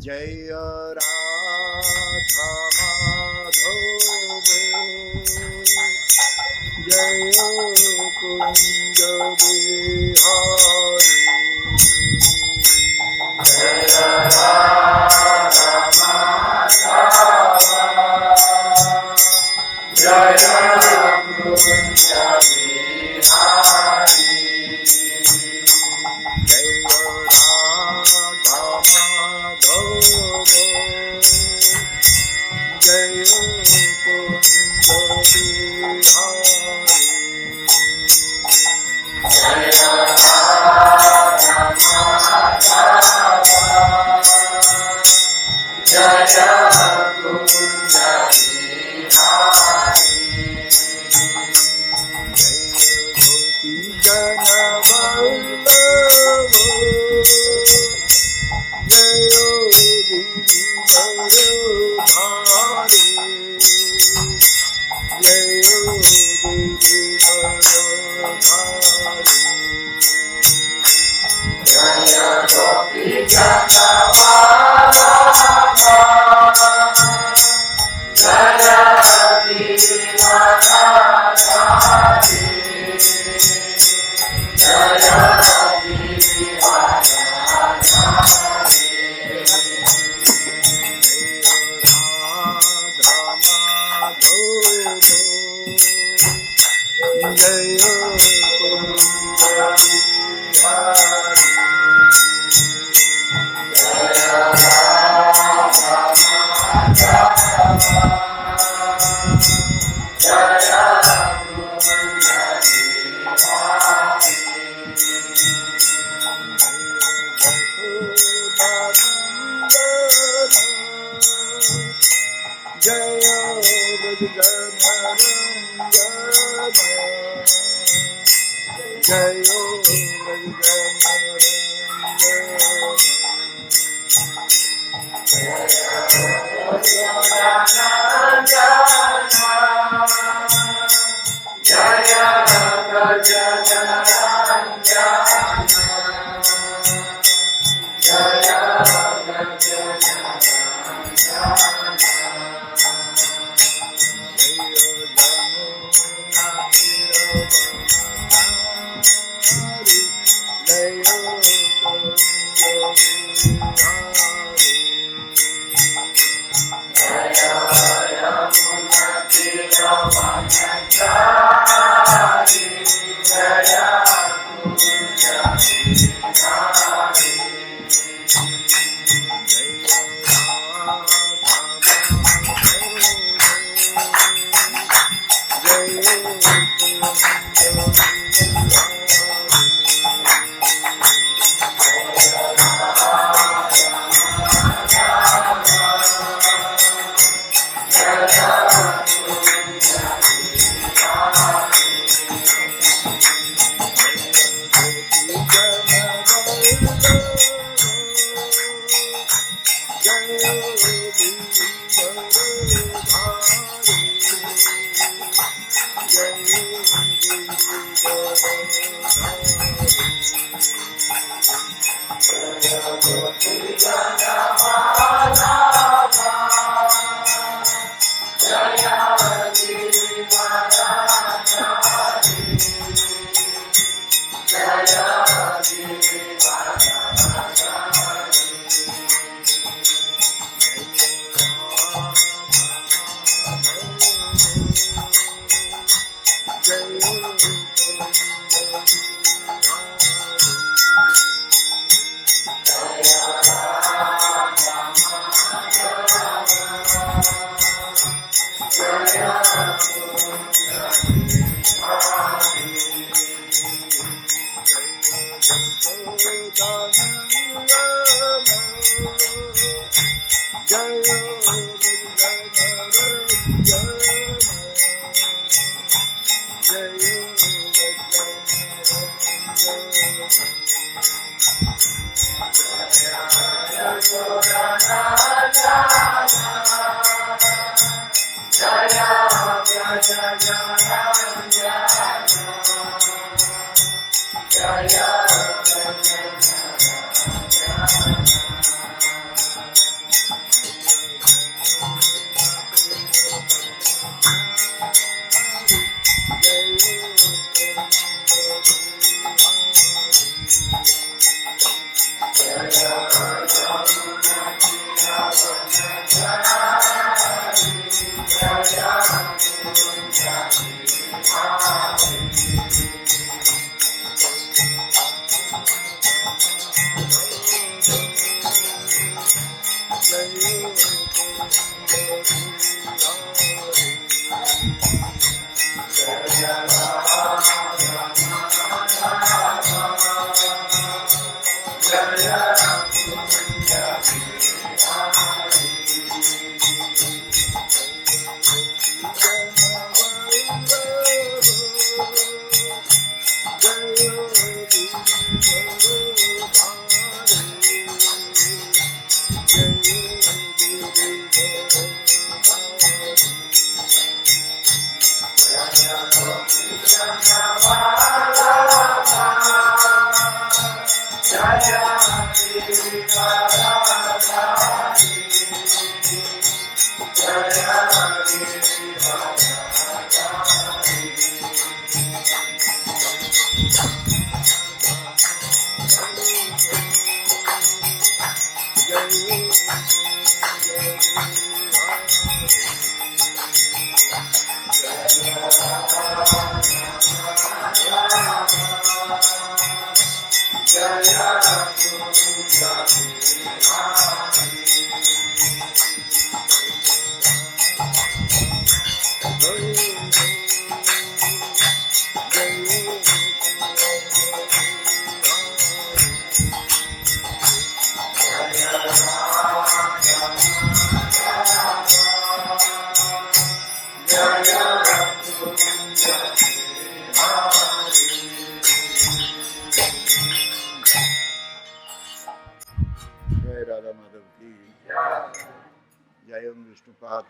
जय राधा माधव जय कुंज बिहारी जय राधा माधव जय कुंज बिहारी जय राधा माधव जय कुंज बिहारी जय राधा माधव जय कुंज बिहारी जय गोपी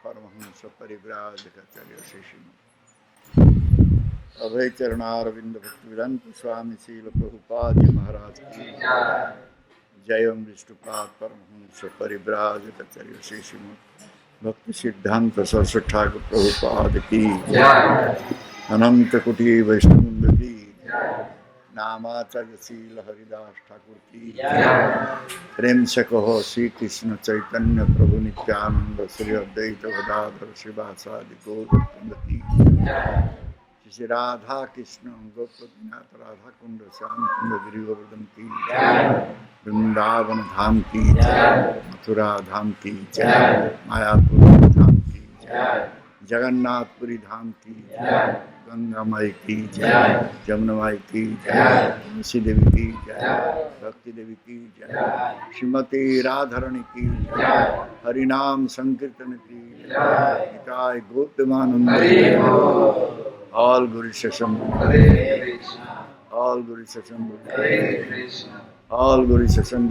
परमहंस परिव्राजकाचार्य शिष्य अभय चरणारविंद भक्ति वेदांत स्वामी शील प्रभुपाद महाराज की जय विष्णुपाद परमहंस परिव्राजकाचार्य शिष्य भक्ति सिद्धांत सरस्वती ठाकुर प्रभुपाद की अनंत कुटी वैष्णव की नामाचार्य शील हरिदास ठाकुर की प्रेम से कहो श्री कृष्ण चैतन्य प्रभु नित्यानंद श्री अद्वैत गदाधर श्रीवासादि गौरवृंद की श्री राधा कृष्ण गोपीनाथ राधा कुंड श्याम कुंड गिरि गोवर्धन की वृंदावन धाम की मथुरा धाम की मायापुर धाम की जगन्नाथपुरी धाम की गंगा माई की जय, जमुना माई की जय, तुलसी देवी की जय, भक्ति देवी की जय, श्रीमती राधारणी की जय, हरिनाम संकीर्तन की जय, गीताय गौतमानंद ऑल गुरु शशम ऑल गुरु शशम ऑल गुरु शशम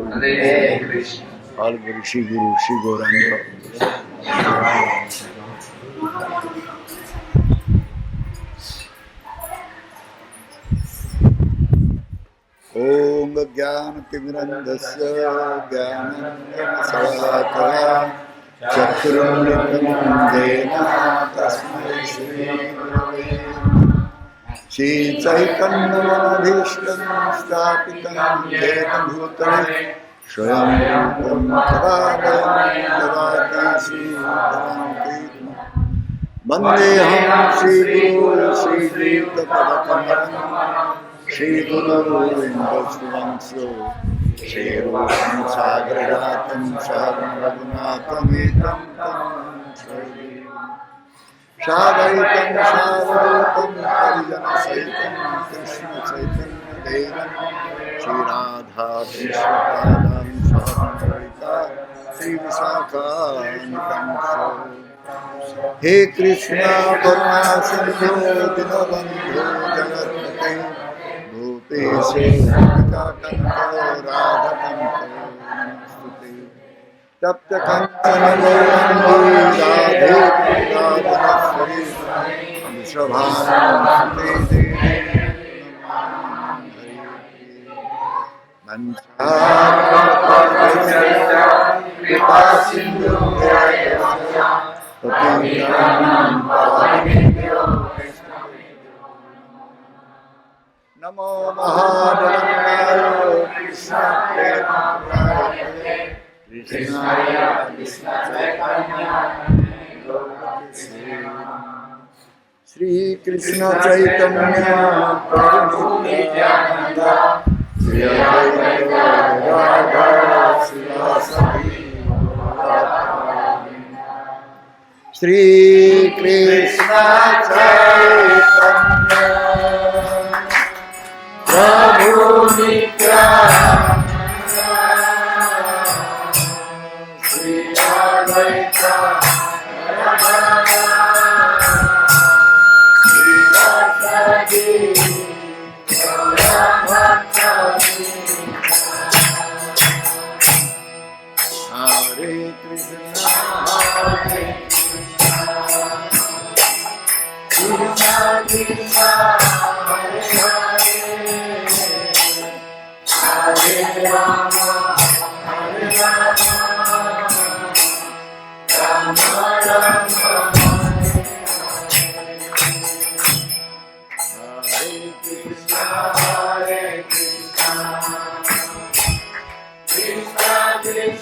ऑल गुरु श्री गौरांग ओम ज्ञानतिमिरन्धस्य ज्ञानञ्जनशलाकया चक्षुरुन्मिलितं येन तस्मै श्रीगुरवे श्रीचैतन्यमनभीष्टं स्थापितं येन भूतले स्वयं ददाति श्रीधरान्ति वन्देऽहं श्रीगुरो श्रीयुक्तपदकमलं श्रीगुरुवृन्दश्रीवंशो श्रीरूपं सागरजातं सहगं रघुनाथमेतं साद्वैतं सावधूतं परिजनसहितं कृष्णचैतन्यदेवं श्रीराधाकृष्णपादां सहगं श्रीविशाखान्वितं हे कृष्ण करुणा सिंधु दीनबन्धो जगत्पते गोपेशे राधाकान्त नमस्तुते तप्त कंचन गौरांगी राधे राधेश्वरी वृषभानुसुते देवी कृपा सिंधु नमो महाबलाय कृष्ण श्री कृष्ण चैतन्य प्रभु नित्यानंद श्री अद्वैत गदाधर श्रीवासादि श्री कृष्ण चैतन्य प्रभु नित्यानंद श्री अद्वैत श्रीवासादि हरे कृष्ण कृष्ण हरे हरे हरे राम हरे राम राम राम हरे कृष्ण कृष्ण कृष्ण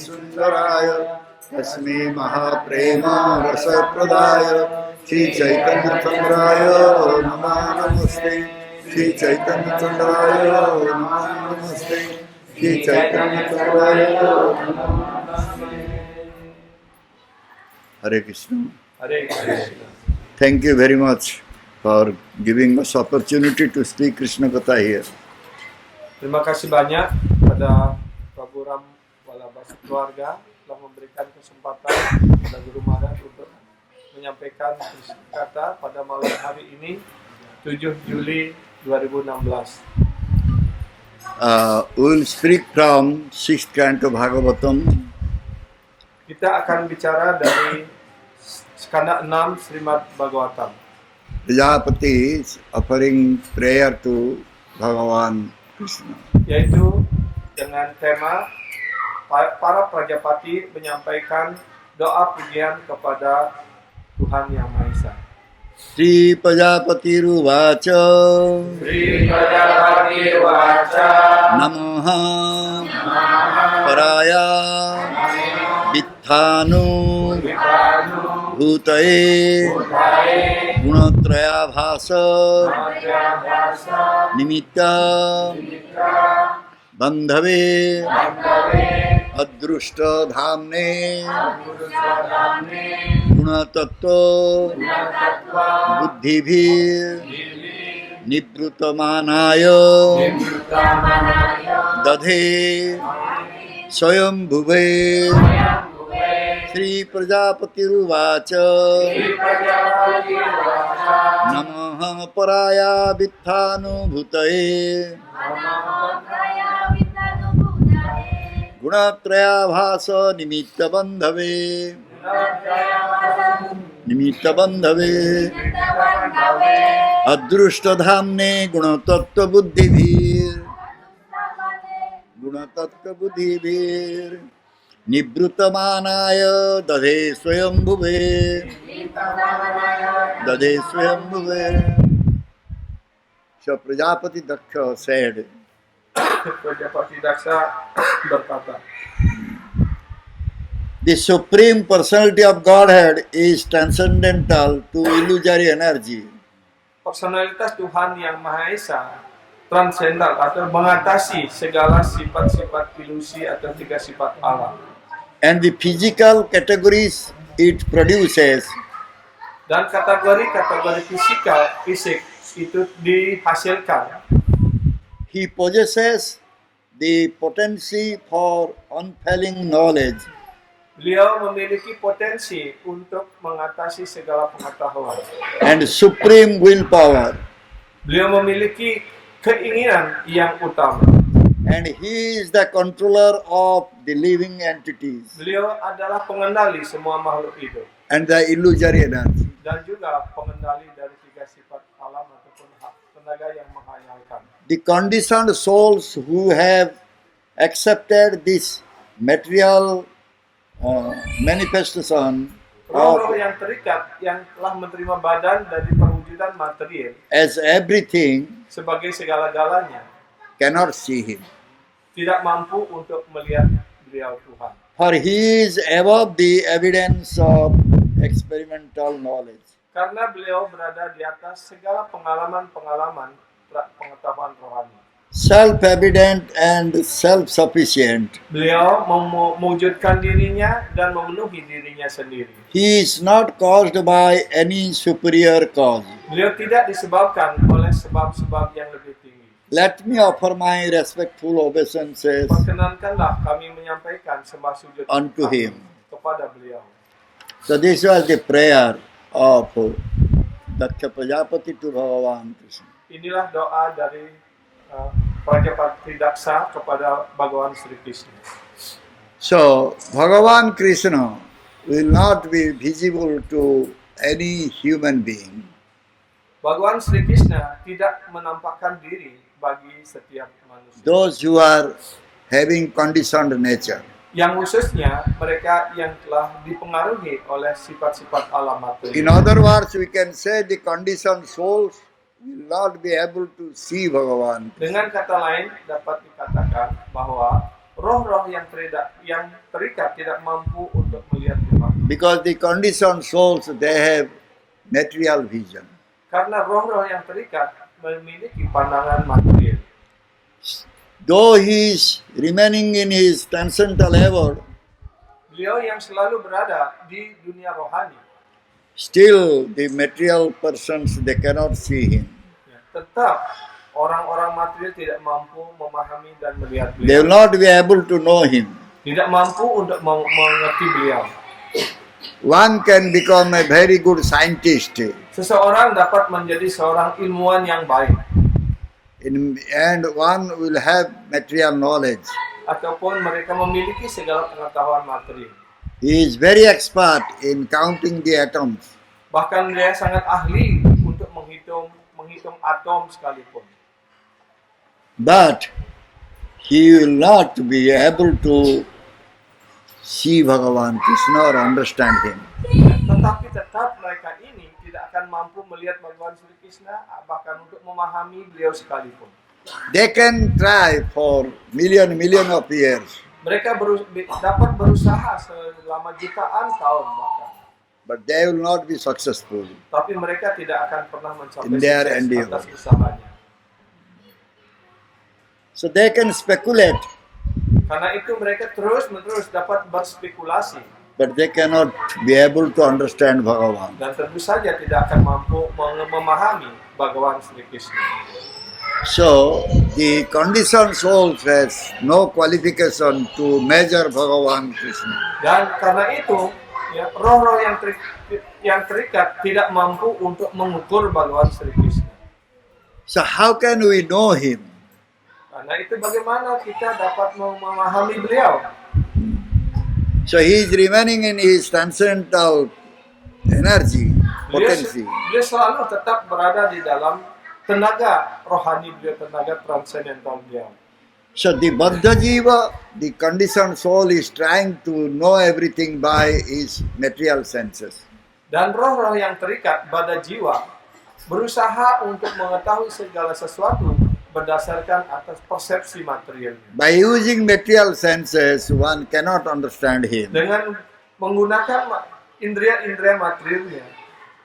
सुंदराय तस्मै महाप्रेम रसप्रदाय श्री चैतन्य चंद्राय नमः नमस्ते श्री चैतन्य चंद्राय नमः नमस्ते श्री चैतन्य चंद्राय हरे Krishna Thank you very much for giving us opportunity to speak Krishna Katha here. Terima kasih banyak pada Prabu Ram Walabasa keluarga telah memberikan kesempatan pada Guru Maharaj untuk menyampaikan Krishna Katha pada malam hari ini 7 Juli 2016. We'll speak from 6th canto Bhagavatam. Kita akan bicara dari skanda 6 Srimad Bhagavatam. Prajapati is offering prayer to Bhagavan Krishna. Yaitu dengan tema para Prajapati menyampaikan doa pujian kepada Tuhan Yang Maha Esa. Sri Prajapati Ruvacha Sri Prajapati Vacha Namaha Paraya Vitthanu Bhutaye Gunatraya Bhasa Nimitta Bandhave Adrushta Dhamne Gunatattva Buddhibhir Nibrutamanayo Dadhe Swayambhuve Sri Prajapati Ruvacha Namaha Paraya Vitthanu Bhutaye Gunatraya Bhasa Nimitta Bandhave Nimitta Bandhave Adrushta Dhamne Gunatattva Buddhibhir Gunatattva Buddhibhir Nibrutamanaaya Dadhe Swayambhuve Dadhe Swayambhuve. So Prajapati Daksha said, Prajapati Daksha berkata, the Supreme Personality of Godhead is transcendental to illusory energy. Personalitas Tuhan Yang Maha Esa transendal atau mengatasi segala sifat-sifat ilusi atau tiga sifat alam. And the physical categories it produces Dan kategori-kategori fisik itu dihasilkan. he possesses the potency for unfailing knowledge. Beliau memiliki potensi untuk mengatasi segala pengetahuan. And supreme willpower. Beliau memiliki keinginan yang utama. and he is the controller of the living entities Beliau adalah pengendali semua makhluk hidup and the illusory energy. dan juga pengendali dari tiga sifat alam ataupun tenaga yang menghayalkan. The conditioned souls who have accepted this material manifestation Roh-roh of yang terikat yang telah menerima badan dari perwujudan material as everything sebagai segala-galanya cannot see him. tidak mampu untuk melihat beliau Tuhan. For he is above the evidence of experimental knowledge. Karena beliau berada di atas segala pengalaman-pengalaman pengetahuan rohani. Self-evident and self-sufficient. Beliau mewujudkan dirinya dan memenuhi dirinya sendiri. He is not caused by any superior cause. Beliau tidak disebabkan oleh sebab-sebab yang lebih tinggi. Let me offer my respectful obeisances Perkenankanlah kami menyampaikan sembah sujud unto kami him. kepada beliau. So this was the prayer of Daksha Prajapati to Bhagavan Krishna. Inilah doa dari Prajapati Daksa kepada Bhagawan Sri Krishna. So Bhagavan Krishna will not be visible to any human being. Bhagawan Sri Krishna tidak menampakkan diri bagi setiap manusia. Those who are having conditioned nature. Yang khususnya mereka yang telah dipengaruhi oleh sifat-sifat alam materi. In other words, we can say the conditioned souls will not be able to see Bhagavan. Dengan kata lain dapat dikatakan bahwa roh-roh yang terikat tidak mampu untuk melihat Tuhan. Because the conditioned souls, they have material vision. Karena roh-roh yang terikat memiliki pandangan material. Though he is remaining in his transcendental abode, Beliau yang selalu berada di dunia rohani, still the material persons, they cannot see him. tetap orang-orang material tidak mampu memahami dan melihat They beliau. will not be able to know him. Tidak mampu untuk mengerti beliau. One can become a very good scientist Seseorang dapat menjadi seorang ilmuwan yang baik, and one will have material knowledge. ataupun mereka memiliki segala pengetahuan material. He is very expert in counting the atoms. Bahkan dia sangat ahli untuk menghitung atom sekalipun. But he will not be able to see Bhagavan Krishna or understand him. Tetapi tetap mereka ini tidak akan mampu melihat Bhagawan Sri Krishna, bahkan untuk memahami beliau sekalipun. They can try for million of years, Mereka dapat berusaha selama jutaan tahun bahkan, but they will not be successful. tapi mereka tidak akan pernah mencapai In their sukses endeavor. atas usahanya. So they can speculate, Karena itu mereka terus-menerus dapat berspekulasi but they cannot be able to understand Bhagavan. dan tentu saja tidak akan mampu memahami Bhagawan Sri Krishna. So the conditioned souls has no qualification to measure Bhagavan Krishna. Dan karena itu, ya, roh-roh yang terikat tidak mampu untuk mengukur Bhagawan Sri Krishna. So how can we know him? Karena itu bagaimana kita dapat memahami beliau? So he is remaining in his transcendental energy, potency. Beliau selalu tetap berada di dalam tenaga rohani beliau, tenaga transendental beliau. So the Baddha Jiva, the conditioned soul, is trying to know everything by his material senses. Dan roh-roh yang terikat pada jiwa berusaha untuk mengetahui segala sesuatu berdasarkan atas persepsi materialnya. By using material senses, one cannot understand him. Dengan menggunakan indera-indera materialnya,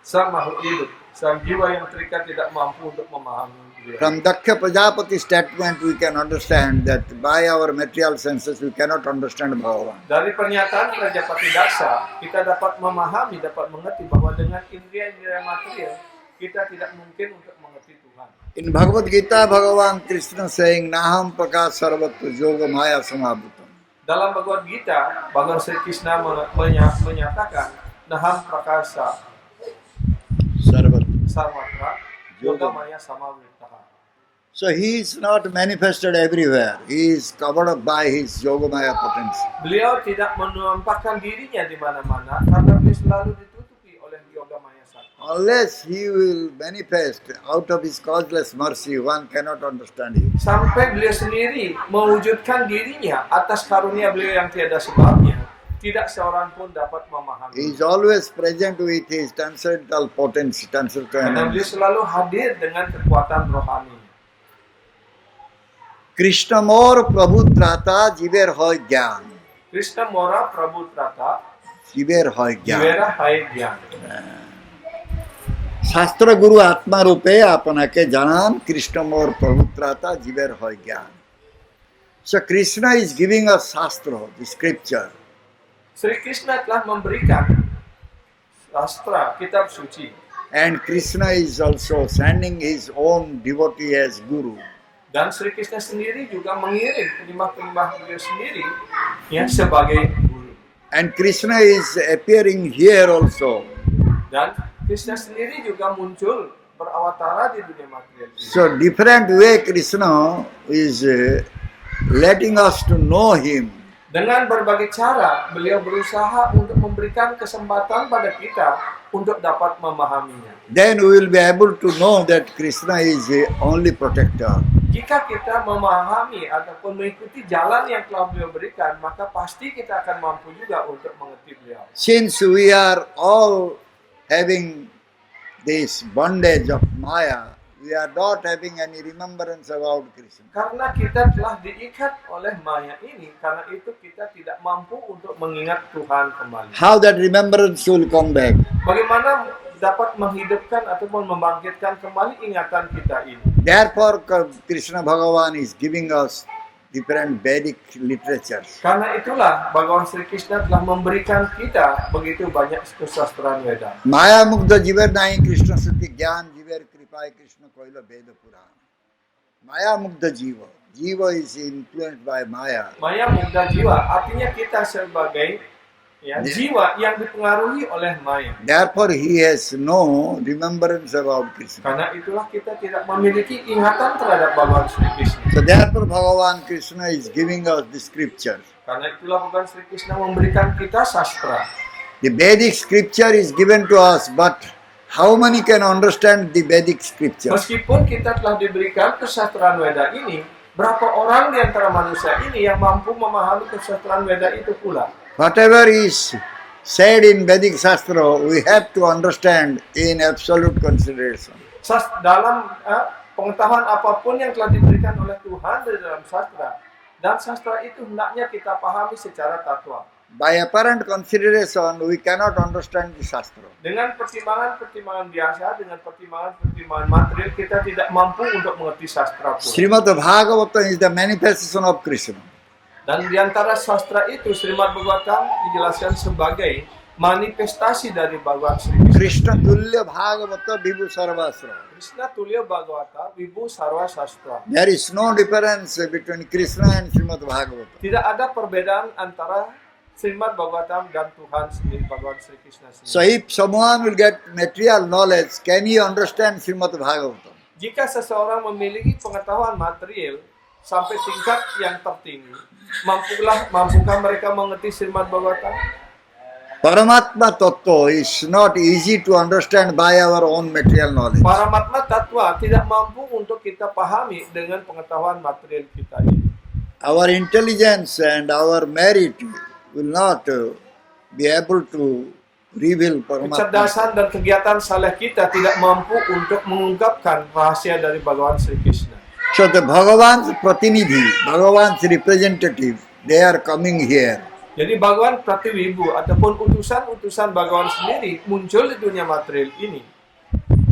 sang makhluk hidup, sang jiwa yang terikat tidak mampu untuk memahami beliau. From Daksha Prajapati statement, we can understand that by our material senses, we cannot understand Bhagavan. Dari pernyataan Prajapati Daksa, kita dapat memahami, dapat mengerti bahwa dengan indera-indera material, kita tidak mungkin untuk mengerti Tuhan. In Bhagavad Gita, Bhagavan Krishna saying, Naham Prakash Sarvatra Yoga Maya Samabhutam. Dalam Bhagavad Gita, Bhagawan Sri Krishna menyatakan, Naham Prakasa Sarvatra. Sarvatra Yoga Maya Samavrittaha. So he is not manifested everywhere. He is covered up by his Yogamaya potency. Beliau tidak menampakkan dirinya di mana-mana karena beliau selalu ditutupi oleh Yogamaya Sakti. Unless he will manifest out of his causeless mercy, one cannot understand him. Sampai beliau sendiri mewujudkan dirinya atas karunia beliau yang tiada sebabnya, tidak seorang pun dapat memahami. He is always present with his transcendental potency, transcendental Karena beliau energy. selalu hadir dengan kekuatan rohani. Krishna মোর প্রভু ত্রাতা জীবের হয় জ্ঞান Krishna Mora Prabhu Trata, জীবের হয় জ্ঞান Jivera Hai Gyan. শাস্ত্র গুরু আত্মারূপে আপনাকে জানান কৃষ্ণ মোর প্রভু ত্রাতা জীবের হয় জ্ঞান So Krishna is giving us shastra, the scripture, Sri Krishna telah memberikan sastra, kitab suci. and Krishna is also sending his own devotee as guru. Dan Sri Krishna sendiri juga mengirim penyembah-penyembah beliau sendiri yang sebagai guru. And Krishna is appearing here also. Dan Krishna sendiri juga muncul berawatara di dunia material ini. So different way Krishna is letting us to know him. Dengan berbagai cara beliau berusaha untuk memberikan kesempatan pada kita untuk dapat memahaminya. Then we will be able to know that Krishna is the only protector. Jika kita memahami ataupun mengikuti jalan yang telah beliau berikan, maka pasti kita akan mampu juga untuk mengerti beliau. Since we are all having this bondage of Maya, we are not having any remembrance about Krishna. Karena kita telah diikat oleh maya ini, karena itu kita tidak mampu untuk mengingat Tuhan kembali. How that remembrance will come back? Bagaimana dapat menghidupkan ataupun membangkitkan kembali ingatan kita ini? Therefore, Krishna Bhagavan is giving us different Vedic literatures. Karena itulah Bhagawan Sri Krishna telah memberikan kita begitu banyak kesastraan Weda. Maya Mugdha Jiver Nai Krishna Suti Gyan Jiver Kripai Krishna Koila Veda Purana. Maya Mugdha Jiva. Jiva is influenced by Maya. Maya mugda jiwa, artinya kita sebagai jiwa yang dipengaruhi oleh maya. Therefore, he has no remembrance about Krishna. Karena itulah kita tidak memiliki ingatan terhadap Bhagawan Sri Krishna. So therefore, Bhagavan Krishna is giving us the scriptures. Karena itulah Bhagawan Sri Krishna memberikan kita sastra. The Vedic scripture is given to us, but how many can understand the Vedic scripture? Meskipun kita telah diberikan kesastraan Weda ini, berapa orang di antara manusia ini yang mampu memahami kesastraan Weda itu pula? Whatever is said in Vedic Shastra, we have to understand in absolute consideration. Dalam pengetahuan apapun yang telah diberikan oleh Tuhan di dalam sastra, dan sastra itu hendaknya kita pahami secara tatwa. By apparent consideration, we cannot understand the Shastra. Dengan pertimbangan-pertimbangan biasa, dengan pertimbangan-pertimbangan material, kita tidak mampu untuk mengerti sastra pun. Srimad Bhagavatam is the manifestation of Krishna. Dan di antara sastra itu, Srimad Bhagavatam dijelaskan sebagai manifestasi dari Bhagawan Sri Krishna. Krishna Tulya Bhagavata Vibhu Sarvasra. Krishna Tulya Bhagavata Vibhu Sarva Sastra. There is no difference between Krishna and Srimad Bhagavatam. Tidak ada perbedaan antara Srimad Bhagavatam dan Tuhan sendiri, Bhagawan Sri Krishna So sendiri. if someone will get material knowledge, can he understand Srimad Bhagavatam? Jika seseorang memiliki pengetahuan material sampai tingkat yang tertinggi, mampukah mereka mengerti Srimad Bhagavatam? Paramatma Tattva is not easy to understand by our own material knowledge. Paramatma Tattva tidak mampu untuk kita pahami dengan pengetahuan material kita ini. Our intelligence and our merit will not be able to reveal Paramatma. Kecerdasan dan kegiatan saleh kita tidak mampu untuk mengungkapkan rahasia dari Bhagawan Sri Krishna. So the Bhagavan's Pratinidhi, Bhagavan's representative, they are coming here. Jadi Bhagawan Pratiwibu ataupun utusan-utusan Bhagawan sendiri muncul di dunia material ini.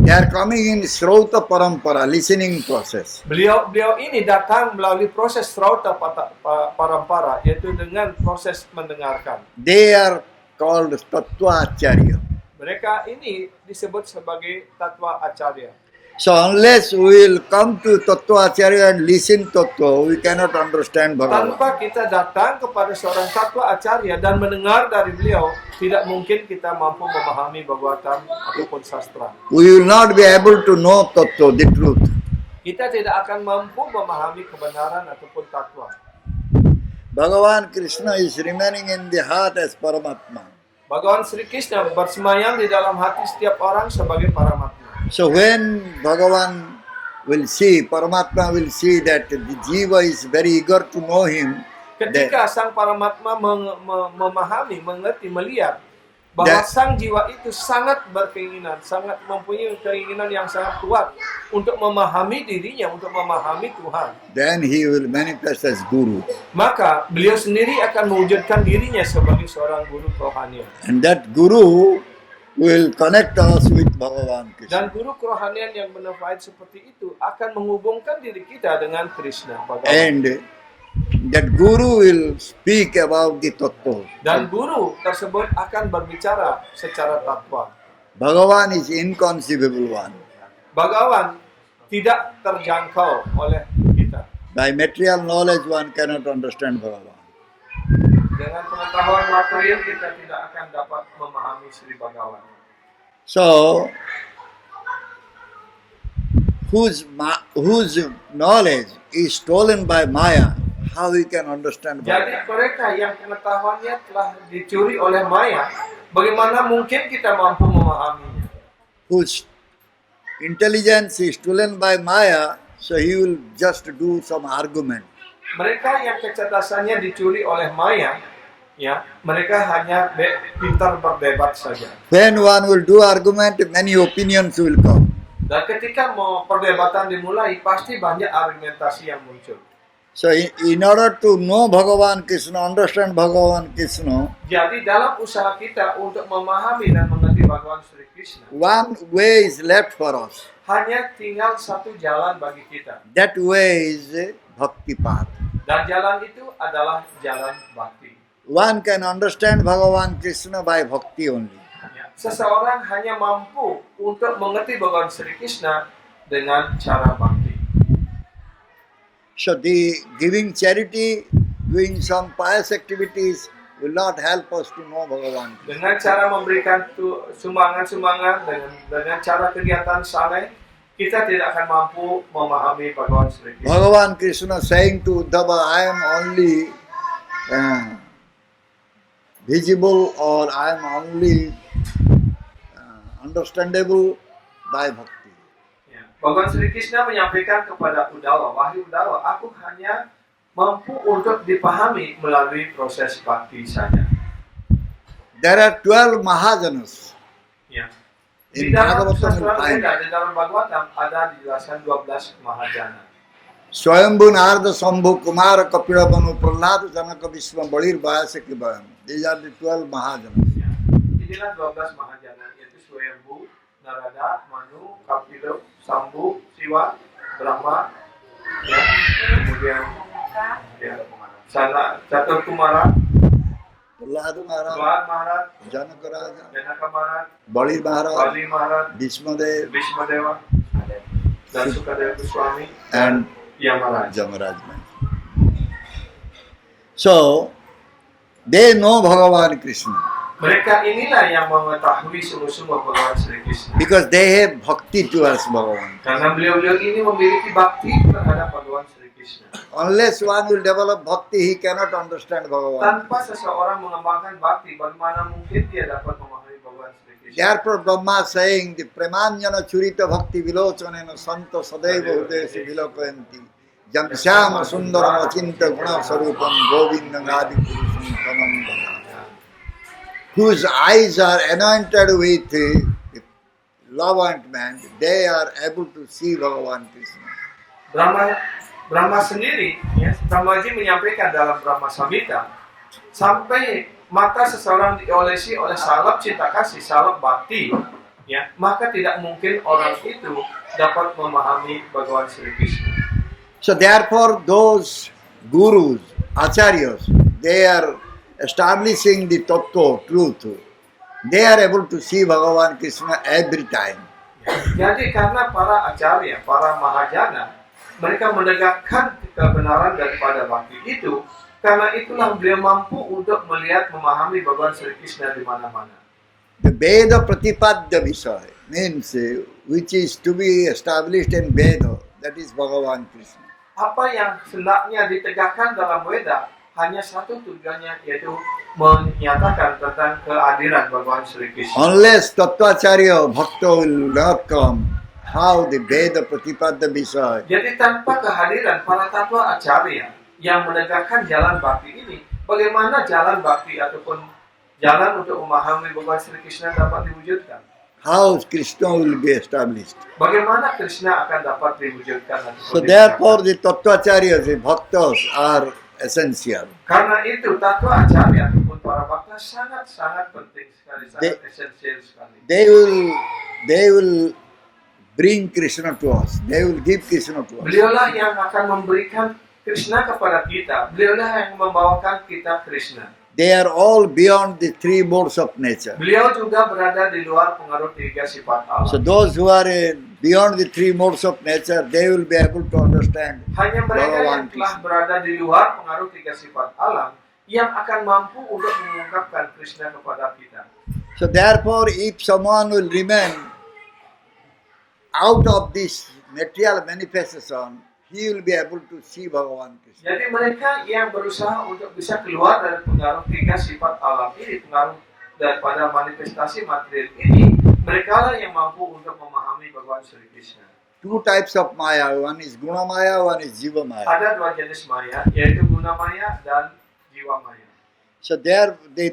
They are coming in Srauta Parampara, listening process. Beliau ini datang melalui proses Srauta Parampara, yaitu dengan proses mendengarkan. They are called Tattva Acharya. Mereka ini disebut sebagai Tattva Acharya. So unless we will come to Tattva Acharya and listen Tattva, we cannot understand Bhagavan. Tanpa kita datang kepada seorang Tattva Acharya dan mendengar dari beliau, tidak mungkin kita mampu memahami Bhagavatam ataupun sastra. We will not be able to know Tattva, the truth. kita tidak akan mampu memahami kebenaran ataupun takwa. Bhagavan Krishna is remaining in the heart as Paramatma. Bhagawan Sri Krishna bersemayam di dalam hati setiap orang sebagai Paramatma. So when Bhagavan will see, Paramatma will see that the jiva is very eager to know him, Ketika sang Paramatma memahami, mengerti, melihat bahwa sang jiwa itu sangat berkeinginan, sangat mempunyai keinginan yang sangat kuat untuk memahami dirinya, untuk memahami Tuhan. then he will manifest as Guru. Maka beliau sendiri akan mewujudkan dirinya sebagai seorang guru kerohanian. And that Guru will connect us with Bhagavan Krishna. Dan guru kerohanian yang bonafide seperti itu akan menghubungkan diri kita dengan Krishna. And that Guru will speak about the Tattva. Dan guru tersebut akan berbicara secara takwa. Bhagavan is inconceivable one. Bhagawan tidak terjangkau oleh kita. By material knowledge one cannot understand Bhagavan. Dengan pengetahuan material kita tidak akan dapat memahami Sri Bhagawan. So, whose knowledge is stolen by Maya, how we can understand Jadi Bhagavan? mereka yang pengetahuannya telah dicuri oleh Maya, bagaimana mungkin kita mampu memahaminya? Whose intelligence is stolen by Maya, so he will just do some argument. Mereka yang kecerdasannya dicuri oleh Maya, ya, mereka hanya pintar berdebat saja. When one will do argument, many opinions will come. Dan ketika mau perdebatan dimulai, pasti banyak argumentasi yang muncul. So in order to know Bhagavan Krishna, understand Bhagavan Krishna, Jadi dalam usaha kita untuk memahami dan mengerti Bhagawan Sri Krishna, one way is left for us. hanya tinggal satu jalan bagi kita. That way is Bhakti path. Dan jalan itu adalah jalan bakti. One can understand Bhagavan Krishna by Bhakti only. Ya, seseorang hanya mampu untuk mengerti Bhagawan Sri Krishna dengan cara bakti. So the giving charity, doing some pious activities will not help us to know Bhagavan Krishna. Dengan cara memberikan sumbangan-sumbangan, dengan cara kegiatan saleh, kita tidak akan mampu memahami Bhagawan Sri Krishna. Bhagavan Krishna saying to Uddhava, I am only visible or I am only understandable by Bhakti. Ya. Bhagawan Sri Krishna menyampaikan kepada Uddhava, wahai Uddhava, aku hanya mampu untuk dipahami melalui proses bakti saja. There are 12 Mahajanas. Ya. In Di dalam Bhagavatam sastra we find Veda, di dalam Bhagavatam ada dijelaskan 12 Mahajana. Swayambhu Narada Sambhu Kumara Kapila Manu Prahlada Janaka Vishma Balir Vayasaki Bhayam. These are the 12 Mahajanas. Ya. Inilah 12 Mahajana, yaitu Swayambhu, Narada, Manu, Kapila, Sambhu, Siwa, Brahma, ya. Kemudian ya, Catur Kumara, Prahlada Maharaj, Prahlad Maharaj, Janaka Raja, Janaka Maharaj, Balir Maharaj, Bali Maharaj, Bhishmadev, Bhishmadewa, dan Sukadeva Goswami, and Yamaraj. Jamaraj. So, they know Bhagavan Krishna Mereka inilah yang mengetahui sungguh-sungguh Bhagawan Sri Krishna. because they have bhakti towards Bhagavan. Karena beliau-beliau ini memiliki bakti terhadap Bhagawan Sri Krishna. Unless one will develop bhakti, he cannot understand Bhagavan. Tanpa seseorang mengembangkan bakti, bagaimana mungkin dia dapat memahami Bhagawan Sri Krishna? Therefore, Brahma saying the premanjana churita bhakti vilochanena santa sadaiva udesi vilokayanti jam syama sundaram achinta guna sarupam govindam adi purusam tamam bhava. Whose eyes are anointed with love ointment, they are able to see Bhagavan Krishna. Brahma sendiri, ya, Brahmaji menyampaikan dalam Brahma Samhita, sampai mata seseorang diolesi oleh salep cinta kasih, salep bakti, ya, maka tidak mungkin orang itu dapat memahami Bhagawan Sri Krishna. So therefore, those gurus, acharyas, they are establishing the tattva, truth. They are able to see Bhagavan Krishna every time. Jadi karena para acarya, para mahajana, mereka menegakkan kebenaran daripada bakti itu, karena itulah beliau mampu untuk melihat, memahami Bhagawan Sri Krishna di mana-mana. The Veda Pratipadya Visaya means which is to be established in Veda. that is Bhagavan Krishna. Apa yang hendaknya ditegakkan dalam Weda hanya satu tujuannya, yaitu menyatakan tentang kehadiran Bhagavan Sri Krishna. Unless Tattvacharya Bhakta will not come, how the Veda Pratipadya Visaya? Jadi tanpa kehadiran para tatwa acarya yang menegakkan jalan bakti ini, bagaimana jalan bakti ataupun jalan untuk memahami Bhagavan Sri Krishna dapat diwujudkan? How Krishna will be established? Bagaimana Krishna akan dapat diwujudkan? So therefore the Tattvacharya, the Bhaktas are essential. Karena itu tatwa acarya ataupun para bhakta sangat penting sekali, sangat esensial sekali. They will bring Krishna to us. They will give Krishna to us. Beliaulah yang akan memberikan Krishna kepada kita. Beliaulah yang membawakan kita Krishna. They are all beyond the three modes of nature. Beliau juga berada di luar pengaruh tiga sifat Allah. So those who are beyond the three modes of nature, they will be able to understand Hanya mereka yang Bhagavan telah Krishna. berada di luar pengaruh tiga sifat alam yang akan mampu untuk mengungkapkan Krishna kepada kita. So therefore, if someone will remain out of this material manifestation, he will be able to see Bhagavan Krishna. Jadi mereka yang berusaha untuk bisa keluar dari pengaruh tiga sifat alam ini, pengaruh daripada manifestasi material ini, mereka lah yang mampu untuk memahami Bhagavan Sri Krishna. Two types of Maya, one is Guna Maya, one is Jiva Maya. Ada dua jenis maya, yaitu guna maya dan jiwa maya. So there, the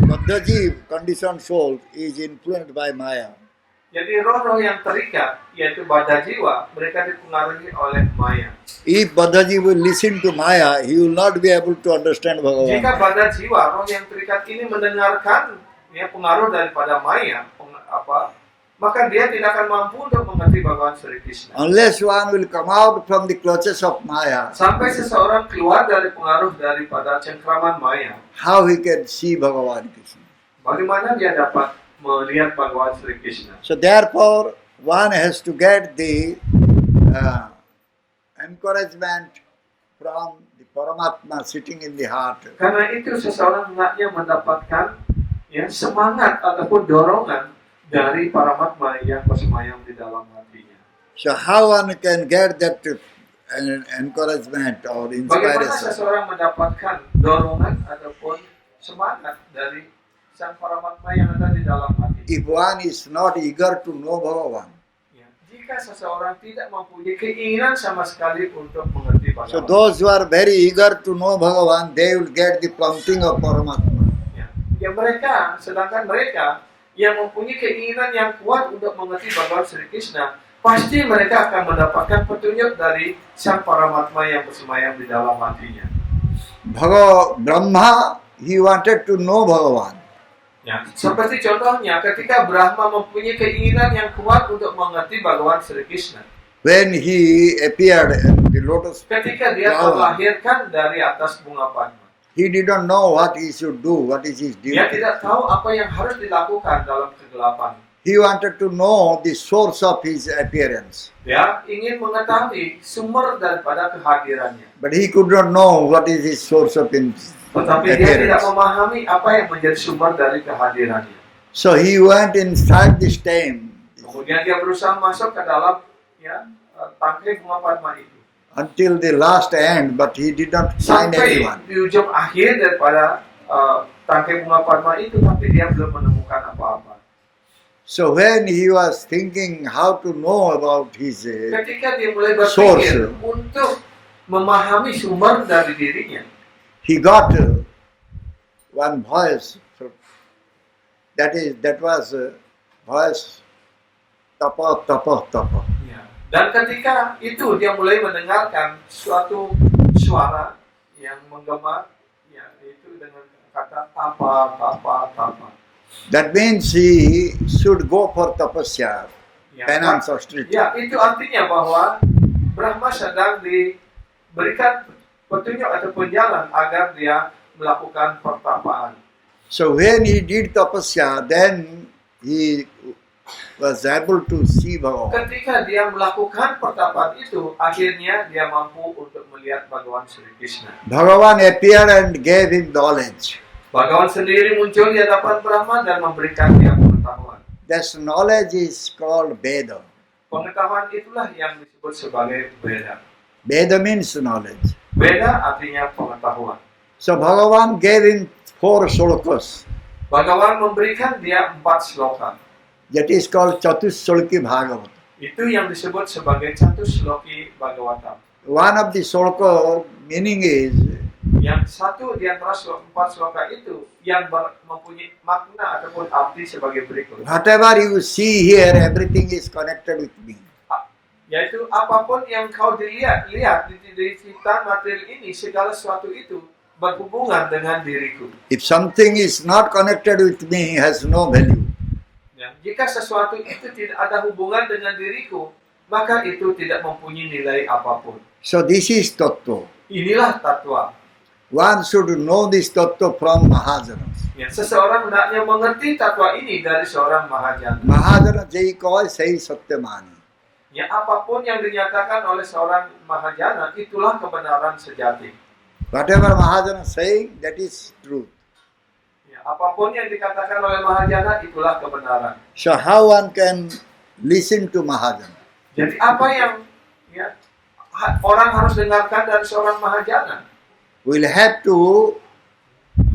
Baddhajiv, conditioned soul, is influenced by Maya. Jadi roh-roh yang terikat, yaitu badan jiwa, mereka dipengaruhi oleh maya. If Baddhajiv will listen to Maya, he will not be able to understand Bhagavan. Jika badan jiwa, roh yang terikat ini mendengarkan pengaruh daripada maya, maka dia tidak akan mampu untuk mengerti Bhagavan Sri Krishna. Unless one will come out from the clutches of Maya, Sampai seseorang keluar dari pengaruh daripada cengkraman maya, how he can see Bhagavan Krishna? bagaimana dia dapat melihat Bhagavan Sri Krishna? So therefore, one has to get the encouragement from the Paramatma sitting in the heart. Karena itu seseorang hendaknya mendapatkan semangat ataupun dorongan dari Paramatma yang bersemayam di dalam hatinya. So how one can get that encouragement or Bagaimana inspiration? seseorang mendapatkan dorongan ataupun semangat dari Sang Paramatma yang ada di dalam hati? If one is not eager to know Bhagavan, Jika seseorang tidak mempunyai keinginan sama sekali untuk mengerti so Bhagavan. those who are very eager to know Bhagavan, they will get the prompting of Paramatma. Sedangkan mereka yang mempunyai keinginan yang kuat untuk mengerti Bhagavan Sri Krishna, pasti mereka akan mendapatkan petunjuk dari Sang Paramatma yang bersemayam di dalam hatinya. Brahma, he wanted to know Bhagavan. Seperti contohnya ketika Brahma mempunyai keinginan yang kuat untuk mengerti Bhagavan Sri Krishna. When he appeared in the lotus Ketika dia flower, terlahirkan dari atas bunga Padma, he didn't know what he should do, what is his duty. dia tidak tahu apa yang harus dilakukan dalam kegelapan. He wanted to know the source of his appearance, Dia ingin mengetahui sumber daripada kehadirannya. but he could not know what is his source of his Tetapi dia tidak appearance. memahami apa yang menjadi sumber dari kehadirannya. So he went inside the stem Kemudian dia berusaha masuk ke dalam tangkai bunga Padma itu. until the last end, but he did not find Sampai anyone. di ujung akhir daripada tangkai bunga Padma itu, tapi dia belum menemukan apa-apa. So when he was thinking how to know about his Ketika dia mulai source, berpikir untuk memahami sumber dari dirinya, he got one voice. That was voice tapa tapa tapa. dan ketika itu dia mulai mendengarkan suatu suara yang menggema, itu dengan kata tapa tapa tapa. That means he should go for tapasya, penance or street. Itu artinya bahwa Brahma sedang diberikan petunjuk ataupun jalan agar dia melakukan pertapaan. So when he did tapasya, then he was able to see Bhagavan. Ketika dia melakukan pertapaan itu, akhirnya dia mampu untuk melihat Bhagavan Sri Krishna. Bhagavan appeared and gave him knowledge. Bhagavan sendiri muncul di hadapan Brahma dan memberikan dia pengetahuan. That knowledge is called Veda. Pengetahuan itulah yang disebut sebagai Veda. Veda means knowledge. Veda artinya pengetahuan. So Bhagavan gave him 4 shlokas. Bhagavan memberikan dia 4 sloka. That is called Chatusloki Bhagavata. Itu yang disebut sebagai Chatusloki Bhagavatam. One of the shloka meaning is, Yang satu di antara 4 sloka itu yang mempunyai makna ataupun arti sebagai berikut. whatever you see here, everything is connected with me. Yaitu apapun yang kau lihat di ciptaan material ini, segala sesuatu itu berhubungan dengan diriku. If something is not connected with me, has no value. Ya, jika sesuatu itu tidak ada hubungan dengan diriku, maka itu tidak mempunyai nilai apapun. So this is Tattva. Inilah tatwa. One should know this Tattva from Mahajanas. Ya, seseorang hendaknya mengerti tatwa ini dari seorang Mahajana. Mahajana jai koi sei satyamani. Ya, apapun yang dinyatakan oleh seorang Mahajana, itulah kebenaran sejati. Whatever Mahajana saying, that is truth. Ya, apapun yang dikatakan oleh Mahajana, itulah kebenaran. So how one can listen to Mahajana? Jadi apa yang ya, orang harus dengarkan dari seorang Mahajana? We'll have to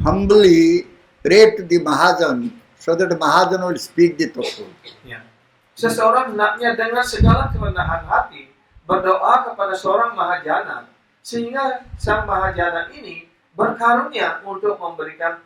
humbly pray to the Mahajan so that the Mahajan will speak the Tattva. Ya. Seseorang hendaknya dengan segala kerendahan hati berdoa kepada seorang Mahajana sehingga sang Mahajana ini berkarunia untuk memberikan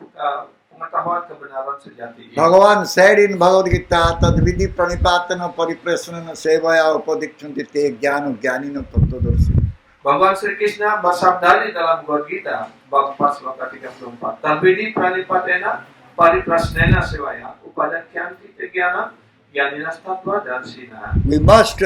pengetahuan kebenaran sejati. Bhagavan said in Bhagavad Gita, tad vidhi pranipatana pariprasana sevaya upadikshante te jnana jnanina tattvadarshi. Bhagavan Sri Krishna bersabda di dalam Bhagavad Gita bab 4 sloka 34. Tabidi pranipatena pariprasnena sevaya upadikshante te jnana jnanina tattvadarshina. We must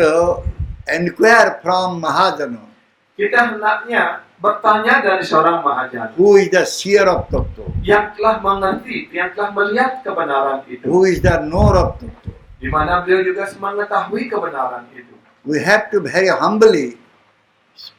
inquire from Mahajana, Kita hendaknya bertanya dari seorang Mahajana who is the seer of Tattva, yang telah mengerti, yang telah melihat kebenaran itu, who is the knower of Tattva. di mana beliau juga mengetahui kebenaran itu. We have to very humbly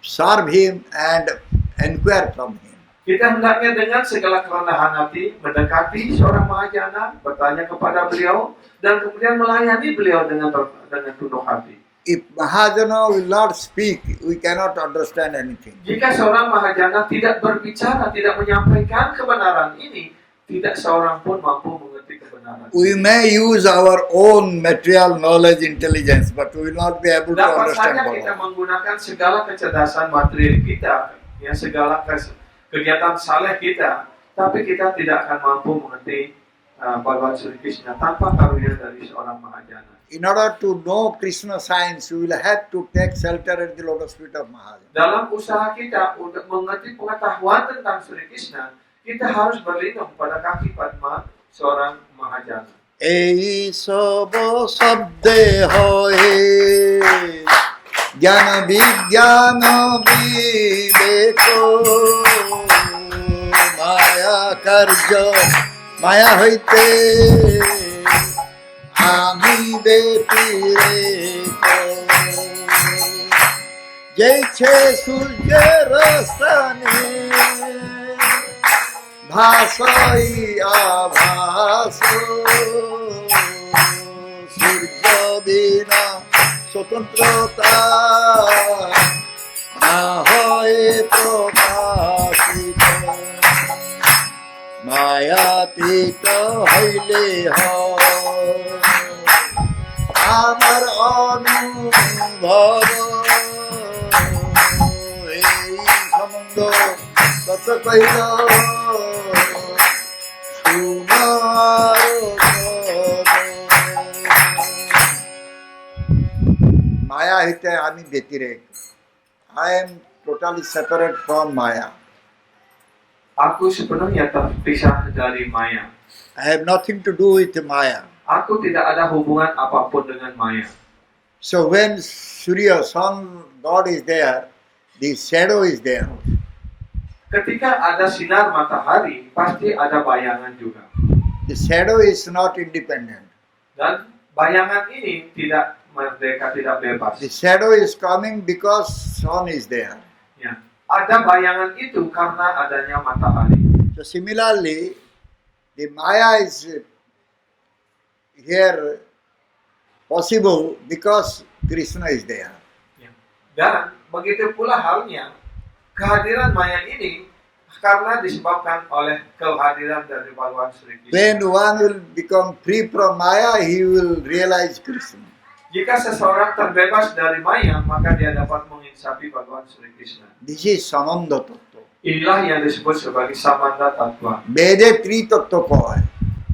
serve him and inquire from him. Kita hendaknya dengan segala kerendahan hati mendekati seorang Mahajana, bertanya kepada beliau, dan kemudian melayani beliau dengan penuh hati. If Mahajana will not speak, we cannot understand anything. Jika seorang Mahajana tidak berbicara, tidak menyampaikan kebenaran ini, tidak seorang pun mampu mengerti kebenaran. We may use our own material knowledge, intelligence, but we will not be able to Dapat understand saja kita Bhagavan. menggunakan segala kecerdasan material kita, ya segala kegiatan saleh kita, tapi kita tidak akan mampu mengerti Bhagavan Sri Krishna tanpa karunia dari seorang Mahajana. In order to know Krishna science, we will have to take shelter at the lotus feet of Mahajana. Dalam usaha kita untuk mengerti pengetahuan tentang Sri Krishna, kita harus berlindung pada kaki Padma seorang Mahajana. Ei sab sabde hoye jnana vijnana viveko maya karja maya hoite ami betireko jaiche surya rastane भासई आभास सूर्य बिना स्वतंत्रता ना होए प्रकाशित मायातीत हईले हो आमार अनुभव এই সম্বন্ধ কত কইল Maya hite ami betirek. I am totally separate from Maya. Aku sepenuhnya terpisah dari Maya. I have nothing to do with Maya. Aku tidak ada hubungan apapun dengan Maya. So when Surya, sun, God is there, the shadow is there. Ketika ada sinar matahari, pasti ada bayangan juga. The shadow is not independent. Dan bayangan ini tidak merdeka, tidak bebas. The shadow is coming because sun is there. Ya. Ada bayangan itu karena adanya matahari. So similarly, the Maya is here possible because Krishna is there. Ya. Dan begitu pula halnya kehadiran Maya ini karena disebabkan oleh kehadiran dari Bhagawan Sri Krishna. When one will become free from Maya, he will realize Krishna. Jika seseorang terbebas dari Maya, maka dia dapat menginsapi Bhagawan Sri Krishna. This is Samanda Tattva. Inilah yang disebut sebagai Samanda Tattva. Vede Tri Tattva Koi.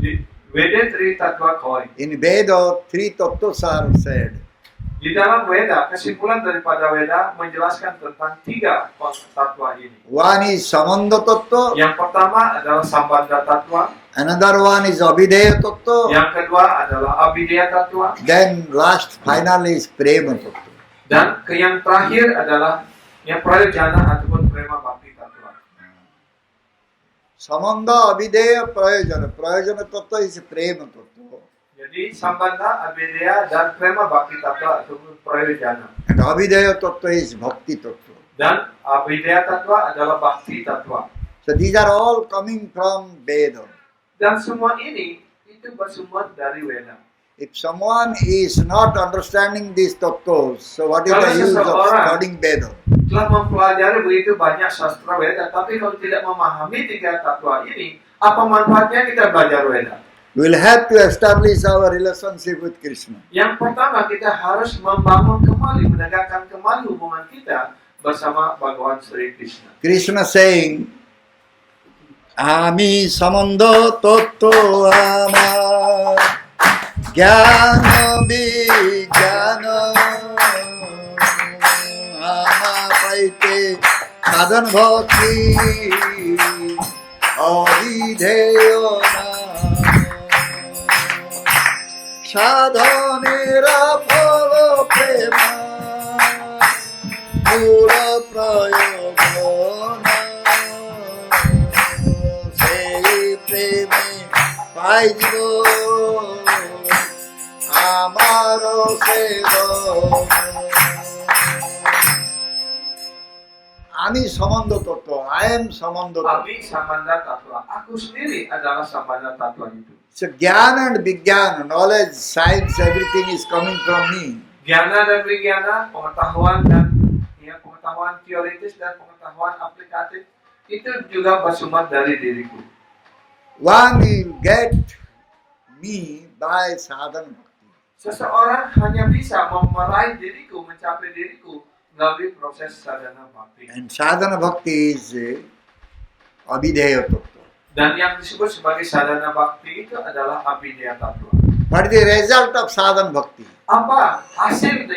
Di Veda Tri Tattva Koi. In Veda, three tattvas are said. Di dalam Weda, kesimpulan daripada Weda menjelaskan tentang 3 tattva ini. One is Samanda Tattva, Yang pertama adalah Sambandha Tattva, another one is Abhideya Tattva, yang kedua adalah Abhideya Tattva, then last final is Prema Tattva. dan yang terakhir adalah yang Prayojana ataupun Prema Bhakti Tattva. Samanda, Abhideya, Prayojana. Prayojana Tattva is Prema Tattva. Jadi Sambandha, Abhideya, dan Prema Bhakti Tattva ataupun Prayojana. And Abhideya Tattva is Bhakti Tattva. Dan Abhideya Tattva adalah Bhakti Tattva. So these are all coming from Veda. Dan semua ini itu bersumber dari Weda. If someone is not understanding these tattvas, so what is Kalau the use of seseorang studying Veda? Telah mempelajari begitu banyak sastra Weda, tapi kalau tidak memahami 3 tattva ini, apa manfaatnya kita belajar Weda? We will have to establish our relationship with Krishna. Yang pertama, kita harus membangun kembali, menegakkan kembali hubungan kita bersama Bhagawan Sri Krishna. Krishna saying, Ami samanda tattva ama jnana vijnana ama paite sadhan bhakti avidheya sadhanera phala prema pura prayogana sei preme paijibo amaro seva. Ami samanda tattva. I am samanda tattva. Ami Sambandha Tattva. Aku sendiri adalah Sambandha Tattva itu. So jnana and vijnana, knowledge, science, everything is coming from me. Jnana dan Vijnana, pengetahuan dan pengetahuan teoritis dan pengetahuan aplikatif itu juga bersumber dari diriku. One will get me by sadhana bhakti. Seseorang hanya bisa meraih diriku, mencapai diriku melalui proses sadhana bhakti. And sadhana bhakti is abhideya tattva. Dan yang disebut sebagai sadhana bhakti itu adalah Abhideya Tattva. What is the result of sadhana bhakti? Apa hasil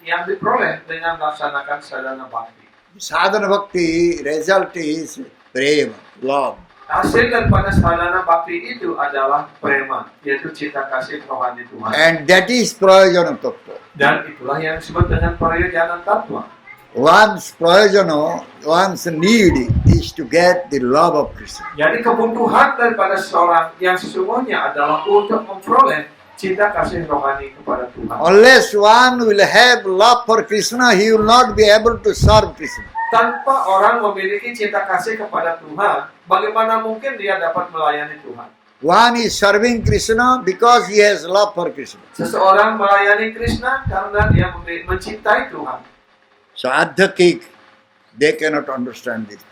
yang diperoleh dengan melaksanakan sadhana bhakti? Sadhana bhakti result is prema, love. Hasil daripada sadhana bhakti itu adalah prema, yaitu cinta kasih rohani Tuhan. And that is prayojana tattva. Dan itulah yang disebut dengan Prayojana Tattva. One's prayojana, one's need is to get the love of Krishna. Jadi kebutuhan daripada seorang yang sesungguhnya adalah untuk memperoleh cinta kasih rohani kepada Tuhan. Unless one will have love for Krishna, he will not be able to serve Krishna. Tanpa orang memiliki cinta kasih kepada Tuhan, bagaimana mungkin dia dapat melayani Tuhan? One is serving Krishna because he has love for Krishna. Seseorang melayani Krishna karena dia mencintai Tuhan. So adhyakik, they cannot understand this.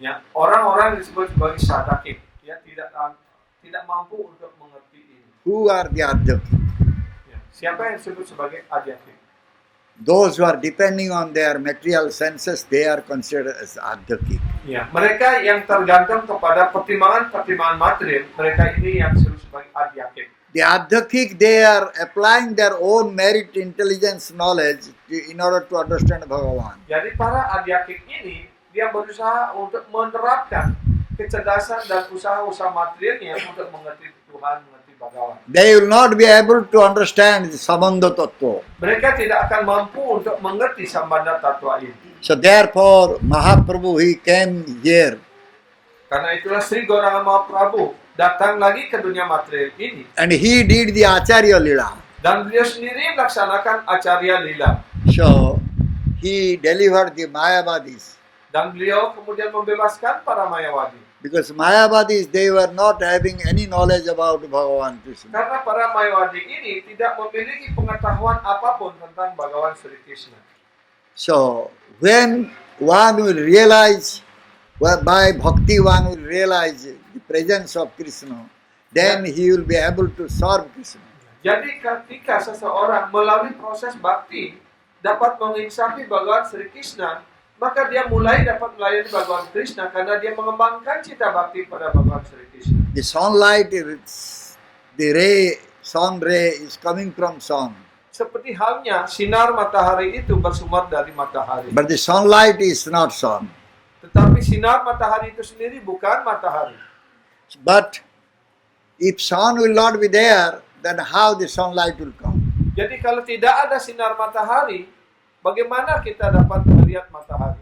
Ya, orang-orang disebut sebagai sadakik, ya tidak mampu untuk mengerti ini. Who are the adhyakik? Ya, siapa yang disebut sebagai adyakik? Those who are depending on their material senses, they are considered as adhyakik. Ya, mereka yang tergantung kepada pertimbangan-pertimbangan material, mereka ini yang disebut sebagai adyakik. The adhyakik, they are applying their own merit, intelligence, knowledge in order to understand Bhagavan. Jadi para adyakik ini, dia berusaha untuk menerapkan kecerdasan dan usaha-usaha materialnya untuk mengerti Tuhan, mengerti Bhagavan. They will not be able to understand the Samanda Tattva. Mereka tidak akan mampu untuk mengerti Sambandha Tattva ini. So therefore, Mahaprabhu, he came here. Karena itulah Sri Gauranga Mahaprabhu datang lagi ke dunia material ini. And he did the Acharya Lila. Dan beliau sendiri melaksanakan Acarya Lila. So, he delivered the Mayavadis. Dan beliau kemudian membebaskan para Mayawadi. Because Mayavadis, they were not having any knowledge about Bhagavan Krishna. Karena para Mayawadi ini tidak memiliki pengetahuan apapun tentang Bhagawan Sri Krishna. So, when one will realize, by bhakti one will realize the presence of Krishna, then he will be able to serve Krishna. Jadi ketika seseorang melalui proses bakti dapat menginsafkan Bhagawan Sri Krishna, maka dia mulai dapat melayani Bhagawan Krishna karena dia mengembangkan cita bakti pada Bhagawan Sri Krishna. The sunlight, sun ray is coming from sun. Seperti halnya sinar matahari itu bersumber dari matahari. But the sunlight is not sun. Tetapi sinar matahari itu sendiri bukan matahari. But if sun will not be there, then how the sunlight will come? Jadi kalau tidak ada sinar matahari, bagaimana kita dapat melihat matahari?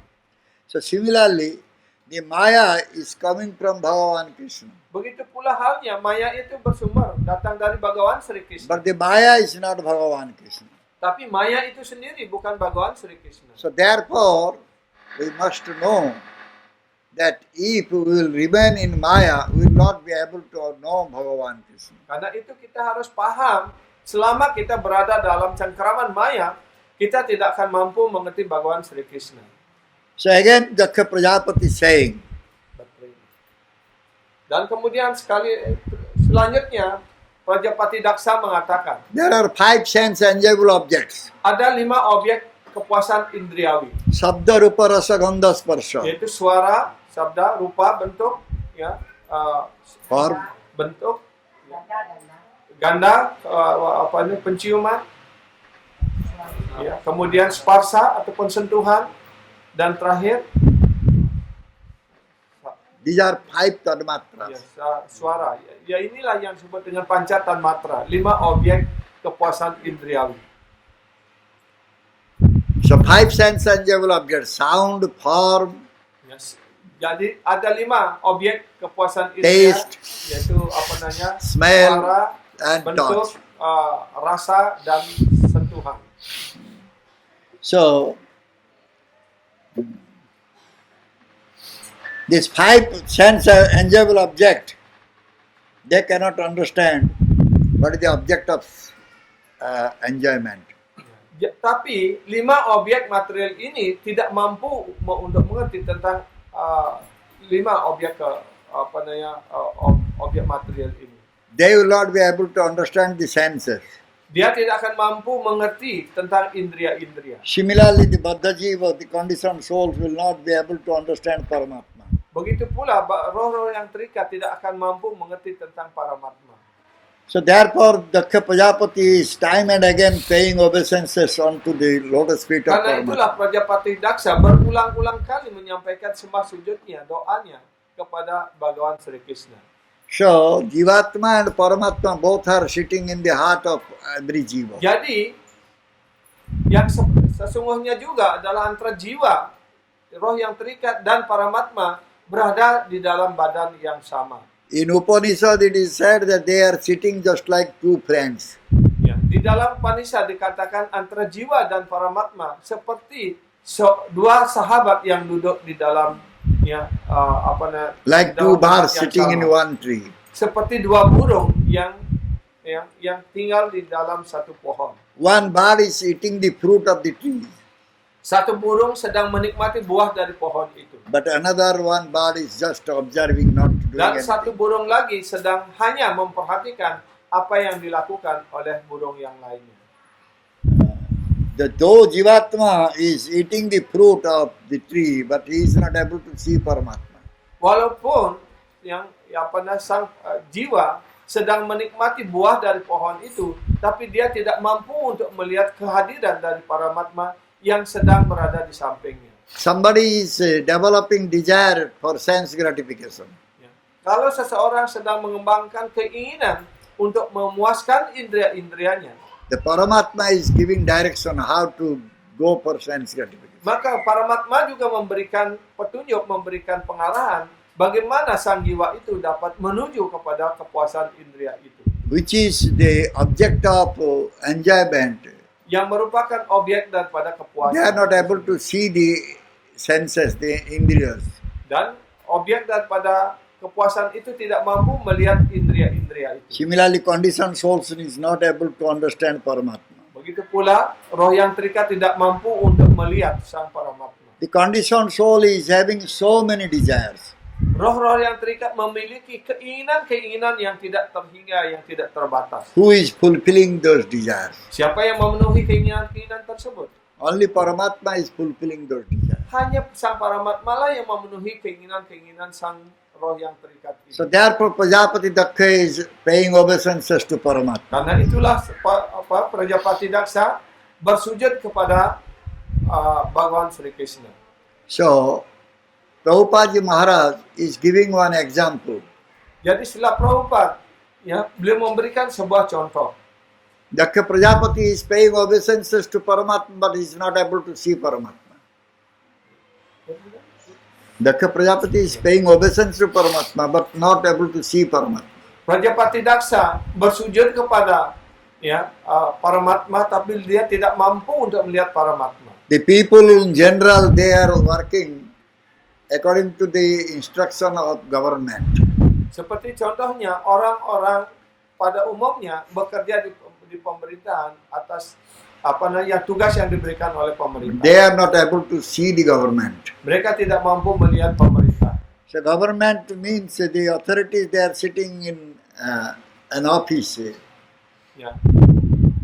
So similarly, the Maya is coming from Bhagavan Krishna. Begitu pula halnya Maya itu bersumber datang dari Bhagawan Sri Krishna. But the Maya is not Bhagavan Krishna. Tapi Maya itu sendiri bukan Bhagawan Sri Krishna. So therefore, we must know that if we will remain in Maya, we will not be able to know Bhagavan Krishna. Karena itu kita harus paham, selama kita berada dalam cengkeraman Maya, kita tidak akan mampu mengerti Bhagawan Sri Krishna. So again, Daksha Prajapati saying, dan kemudian selanjutnya, Prajapati Daksa mengatakan, there are 5 sense enjoyable objects. ada 5 objek kepuasan indriawi, Sabda, Rupa, Rasa, Gandha, Sparsha. yaitu suara, sabda, rupa, bentuk, ya, Form, bentuk, ganda, penciuman, ya, kemudian sparsa ataupun sentuhan, dan terakhir these are 5 tadmatras. ya, suara. Ya inilah yang disebut dengan panca tanmatra, 5 objek kepuasan indriawi. So 5 sense enjoyable objects, sound, form, Yes. Jadi ada 5 objek kepuasan indera, taste, yaitu apa namanya, smell, suara, and bentuk, touch. rasa dan sentuhan. So these 5 sense enjoyable object, they cannot understand what is the object of enjoyment. Ya, tapi 5 objek material ini tidak mampu untuk mengerti tentang 5 objek objek material ini. They will not be able to understand the senses. Dia tidak akan mampu mengerti tentang indria-indria. Similarly, the Baddha Jiva, the conditioned souls, will not be able to understand Paramatma. Begitu pula roh-roh yang terikat tidak akan mampu mengerti tentang Paramatma. So therefore, Daksha Prajapati is time and again paying obeisances unto the lotus feet of Karena Paramatma. itulah Prajapati Daksa berulang-ulang kali menyampaikan sembah sujudnya, doanya kepada Bhagawan Sri Krishna. So, Jivatma and Paramatma both are sitting in the heart of every Jiva. Jadi, yang sesungguhnya juga adalah antara jiwa, roh yang terikat dan Paramatma berada di dalam badan yang sama. In Upanishad, it is said that they are sitting just like 2 friends. Ya, di dalam Upanishad dikatakan antara jiwa dan Paramatma seperti 2 sahabat yang duduk di dalam Like di dalam 2 birds tempat yang sitting in sama. one tree. Seperti 2 burung yang tinggal di dalam satu pohon. One bird is eating the fruit of the tree, Satu burung sedang menikmati buah dari pohon itu. but another one bird is just observing, not doing Dan satu anything. burung lagi sedang hanya memperhatikan apa yang dilakukan oleh burung yang lainnya. Though Jivatma is eating the fruit of the tree, but he is not able to see Paramatma. Walaupun sang jiwa sedang menikmati buah dari pohon itu, tapi dia tidak mampu untuk melihat kehadiran dari Paramatma yang sedang berada di sampingnya. Somebody is developing desire for sense gratification. Ya. Kalau seseorang sedang mengembangkan keinginan untuk memuaskan indria-indrianya, The Paramatma is giving direction how to go for sense gratification. maka Paramatma juga memberikan petunjuk, memberikan pengarahan bagaimana sang jiwa itu dapat menuju kepada kepuasan indria itu. Which is the object of enjoyment. Yang merupakan objek daripada kepuasan. They are not able to see the senses, the indriyas. Dan objek daripada kepuasan itu tidak mampu melihat indria-indria itu. Similarly, conditioned souls is not able to understand Paramatma. Begitu pula roh yang terikat tidak mampu untuk melihat Sang Paramatma. The conditioned soul is having so many desires. Roh-roh yang terikat memiliki keinginan-keinginan yang tidak terhingga, yang tidak terbatas. Who is fulfilling those desires? Siapa yang memenuhi keinginan-keinginan tersebut? Only Paramatma is fulfilling those desires. Hanya Sang Paramatma lah yang memenuhi keinginan-keinginan sang roh yang terikat ini. So therefore, Prajapati Daksha is paying obeisances to Paramatma. Karena itulah Prajapati Daksa bersujud kepada Bhagawan Sri Krishna. So, Prabhupada Maharaj is giving one example. Jadi setelah Prabhupada, ya, beliau memberikan sebuah contoh. Daksha Prajapati is paying obeisances to Paramatma, but he is not able to see Paramatma. Daksha Prajapati is paying obeisance to Paramatma, but not able to see Paramatma. Prajapati Daksa bersujud kepada Paramatma, tapi dia tidak mampu untuk melihat Paramatma. The people in general, they are working according to the instruction of government. Seperti contohnya orang-orang pada umumnya bekerja di pemerintahan atas tugas yang diberikan oleh pemerintah. They are not able to see the government. Mereka tidak mampu melihat pemerintah. So government means the authorities, they are sitting in an office. Ya.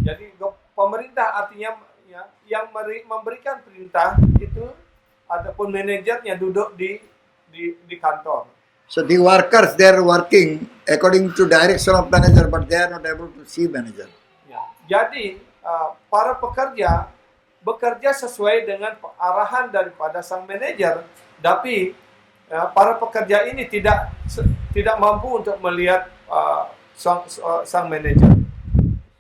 Jadi pemerintah artinya yang memberikan perintah itu ataupun manajernya duduk di kantor. So the workers, they are working according to direction of manager, but they are not able to see manager. Ya. Jadi para pekerja bekerja sesuai dengan arahan daripada sang manajer, tapi para pekerja ini tidak mampu untuk melihat sang manajer.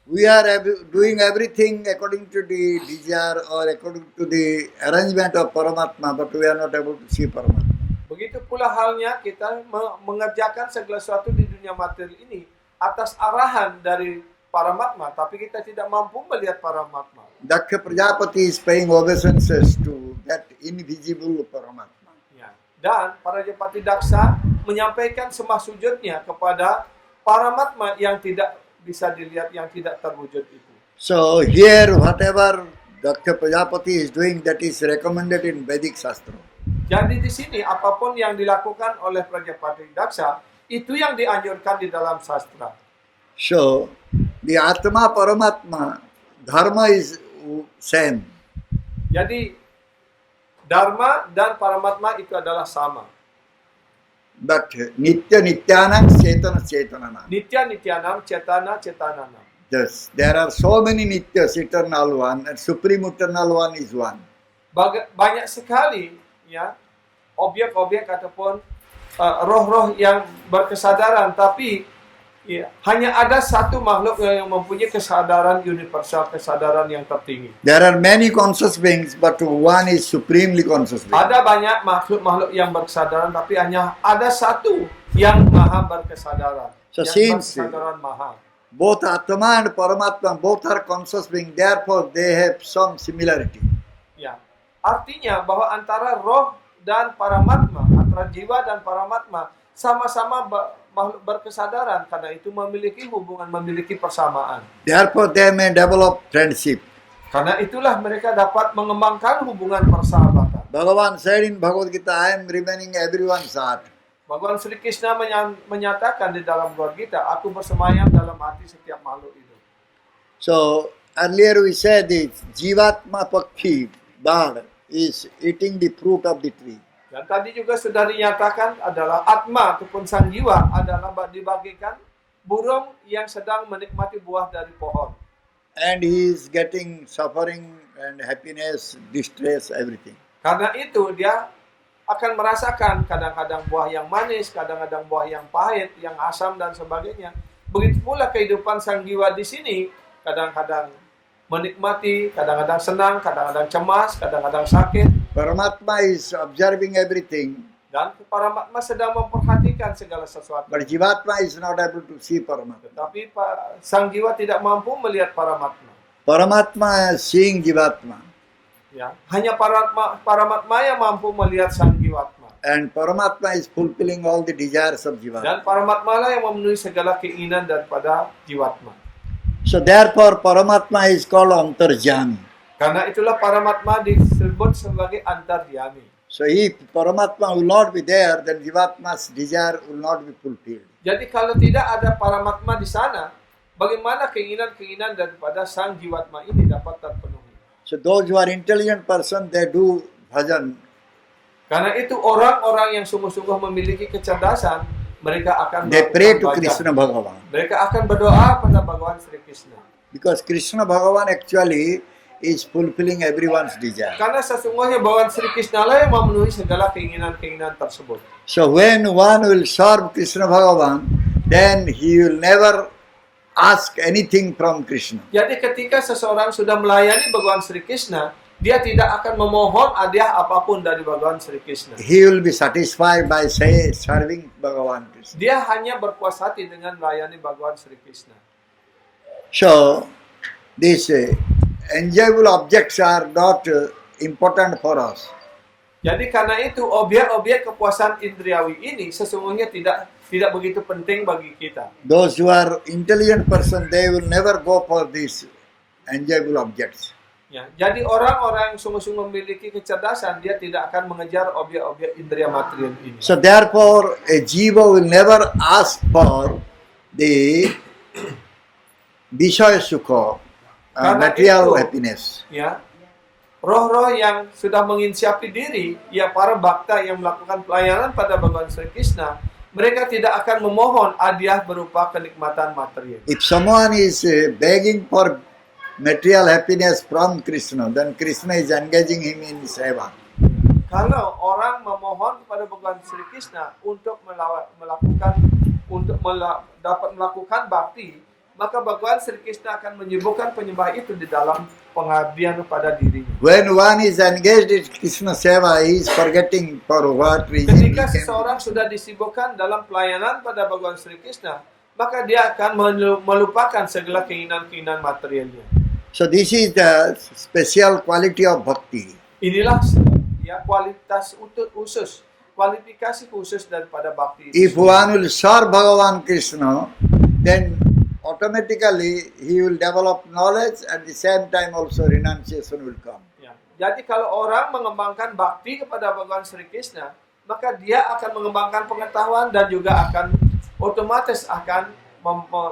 We are doing everything according to the desire or according to the arrangement of Paramatma, but we are not able to see Paramatma. Begitu pula halnya kita mengerjakan segala sesuatu di dunia materi ini atas arahan dari Paramatma, tapi kita tidak mampu melihat Paramatma. Daksha Prajapati is paying obeisances to that invisible Paramatma. Ya. Dan Prajapati Daksa menyampaikan semua sujudnya kepada Paramatma yang tidak bisa dilihat, yang tidak terwujud itu. So here whatever Daksha Prajapati is doing, that is recommended in Vedic Shastra. Jadi di sini apapun yang dilakukan oleh Prajapati Daksa itu yang dianjurkan di dalam sastra. So the Atma Paramatma, Dharma is same. Jadi Dharma dan Paramatma itu adalah sama. But Nitya Nityanam Cetana Cetananam. Nitya Nityanam, Cetana Cetananam. Yes, there are so many Nityas, eternal one, and Supreme Eternal One is one. Banyak sekali ya objek-objek ataupun roh-roh yang berkesadaran, tapi ya, hanya ada satu makhluk yang mempunyai kesadaran universal, kesadaran yang tertinggi. There are many conscious beings, but one is supremely conscious being. Ada banyak makhluk-makhluk yang berkesadaran, tapi hanya ada satu yang maha berkesadaran. So yang since berkesadaran maha. both Atma and Paramatma, both are conscious beings, therefore they have some similarity. Ya, artinya bahwa antara roh dan Paramatma, antara jiwa dan Paramatma sama-sama makhluk berkesadaran, karena itu memiliki hubungan, memiliki persamaan. Therefore they may develop friendship. Karena itulah mereka dapat mengembangkan hubungan persahabatan. Bhagavan said in Bhagavad Gita, I am remaining everyone's heart. Bhagawan Sri Krishna menyatakan di dalam Bhagavad Gita, aku bersemayam dalam hati setiap makhluk itu. So earlier we said the Jivatma Pakshi, bird, is eating the fruit of the tree. Dan tadi juga sudah dinyatakan adalah Atma ataupun sang jiwa adalah dibagikan burung yang sedang menikmati buah dari pohon. And he is getting suffering and happiness, distress, everything. Karena itu dia akan merasakan kadang-kadang buah yang manis, kadang-kadang buah yang pahit, yang asam dan sebagainya. Begitu pula kehidupan sang jiwa di sini, kadang-kadang menikmati, kadang-kadang senang, kadang-kadang cemas, kadang-kadang sakit. Paramatma is observing everything, Dan Paramatma sedang memperhatikan segala sesuatu. but Jivatma is not able to see Paramatma. Tetapi sang jiwa tidak mampu melihat Paramatma. Paramatma is seeing Jivatma. Ya, hanya Paramatma yang mampu melihat sang jiwatma. And Paramatma is fulfilling all the desires of Jivatma. Dan Paramatma lah yang memenuhi segala keinginan daripada jiwatma. So therefore Paramatma is called Antarjami. Karena itulah Paramatma disebut sebagai antarjami. So if Paramatma will not be there, then Jivatma's desire will not be fulfilled. Jadi kalau tidak ada Paramatma di sana, bagaimana keinginan-keinginan daripada sang jiwatma ini dapat terpenuhi? So those who are intelligent person, they do bhajan. Karena itu orang-orang yang sungguh-sungguh memiliki kecerdasan, mereka akan They pray to melakukan bhajan. Krishna Bhagavan. Mereka akan berdoa pada Bhagawan Sri Krishna. Because Krishna Bhagavan actually is fulfilling everyone's desire. Karena sesungguhnya Bhagawan Sri Krishna lah yang memenuhi segala keinginan-keinginan tersebut. So when one will serve Krishna Bhagavan, then he will never ask anything from Krishna. Jadi ketika seseorang sudah melayani Bhagawan Sri Krishna, dia tidak akan memohon hadiah apapun dari Bhagawan Sri Krishna. He will be satisfied by serving Bhagavan Krishna. Dia hanya berpuas hati dengan melayani Bhagawan Sri Krishna. So these enjoyable objects are not important for us. Jadi karena itu objek-objek kepuasan indriawi ini sesungguhnya tidak begitu penting bagi kita. Those who are intelligent person, they will never go for these enjoyable objects. Ya, jadi orang-orang yang sungguh-sungguh memiliki kecerdasan, dia tidak akan mengejar objek-objek indria material ini. So therefore, a jiva will never ask for the Vishaya Sukha, material happiness. Ya, roh-roh yang sudah menginsiapi diri, ya para bhakta yang melakukan pelayanan pada Bhagawan Sri Krishna, mereka tidak akan memohon hadiah berupa kenikmatan material. If someone is begging for material happiness from Krishna, then Krishna is engaging him in seva. Kalau orang memohon kepada Bhagawan Sri Krishna untuk dapat melakukan bakti, maka Bhagawan Sri Krishna akan menyibukkan penyembah itu di dalam pengabdian kepada dirinya. When one is engaged in Krishna seva, he is forgetting for what reason he Ketika came. seseorang sudah disibukkan dalam pelayanan pada Bhagawan Sri Krishna, maka dia akan melupakan segala keinginan-keinginan materialnya. So this is the special quality of bhakti. Inilah ya kualitas khusus, kualifikasi khusus daripada bakti. If one will serve Bhagavan Krishna, then automatically he will develop knowledge, at the same time also renunciation will come. Ya. Jadi kalau orang mengembangkan bakti kepada Bhagawan Sri Krishna, maka dia akan mengembangkan pengetahuan dan juga akan otomatis akan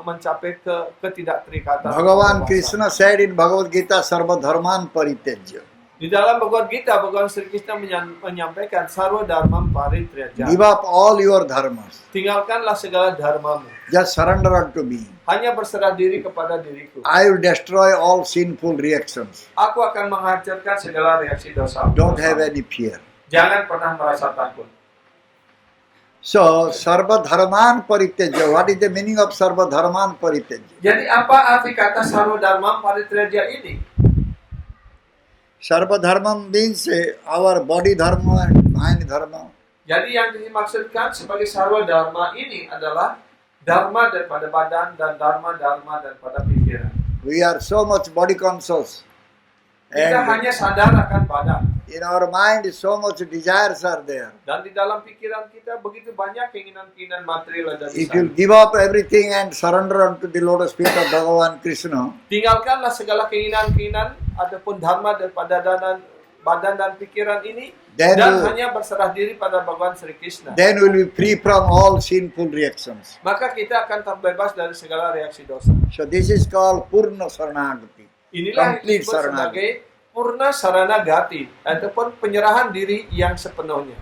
mencapai ketidakterikatan. Bhagavan Krishna said in Bhagavad Gita, Sarva Dharman Paritejya. Di dalam Bhagavad Gita, Bhagawan Sri Krishna menyampaikan sarva dharmam parityajya. Give up all your dharmas. Tinggalkanlah segala dharmamu. Just surrender unto me. Hanya berserah diri kepada diriku. I will destroy all sinful reactions. Aku akan menghancurkan segala reaksi dosa. Don't have any fear. Jangan pernah merasa takut. So, Sarva Dharman Paritejya. What is the meaning of Sarva Dharman Paritejya? Jadi apa arti kata sarva dharmam parityajya ini? Sarva Dharmam means our body dharma and mind dharma. Jadi yang dimaksudkan sebagai sarva dharma ini adalah dharma daripada badan dan dharma daripada pikiran. We are so much body conscious. Kita And hanya sadar akan badan. in our mind, so much desires are there. Dan di dalam pikiran kita begitu banyak keinginan-keinginan material ada di If you sana. give up everything and surrender unto the lotus feet of Bhagavan Krishna, Tinggalkanlah segala keinginan-keinginan ataupun dharma daripada badan dan pikiran ini Then dan you- hanya berserah diri pada Bhagawan Sri Krishna. then we will be free from all sinful reactions. Maka kita akan terbebas dari segala reaksi dosa. So this is called Purna Saranagati. Inilah yang Complete disebut saranagati. sebagai purna saranagati ataupun penyerahan diri yang sepenuhnya.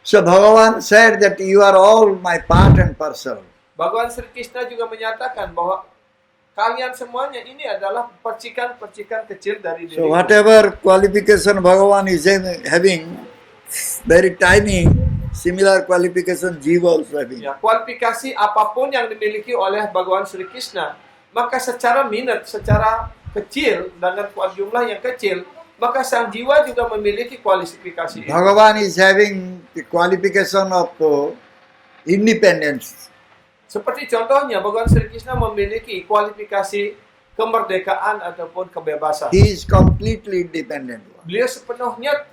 So Bhagavan said that you are all my part and parcel. Bhagawan Sri Krishna juga menyatakan bahwa kalian semuanya ini adalah percikan-percikan kecil dari diri. So whatever qualification Bhagavan is having, very tiny, similar qualification Jiva also having. Ya, kualifikasi apapun yang dimiliki oleh Bhagawan Sri Krishna, maka secara minat, secara kecil dengan jumlah yang kecil, maka sang jiwa juga memiliki kualifikasi itu. Bhagavan is having the qualification of independence. Seperti contohnya, Bhagawan Sri Krishna memiliki kualifikasi kemerdekaan ataupun kebebasan. He is completely independent. Beliau sepenuhnya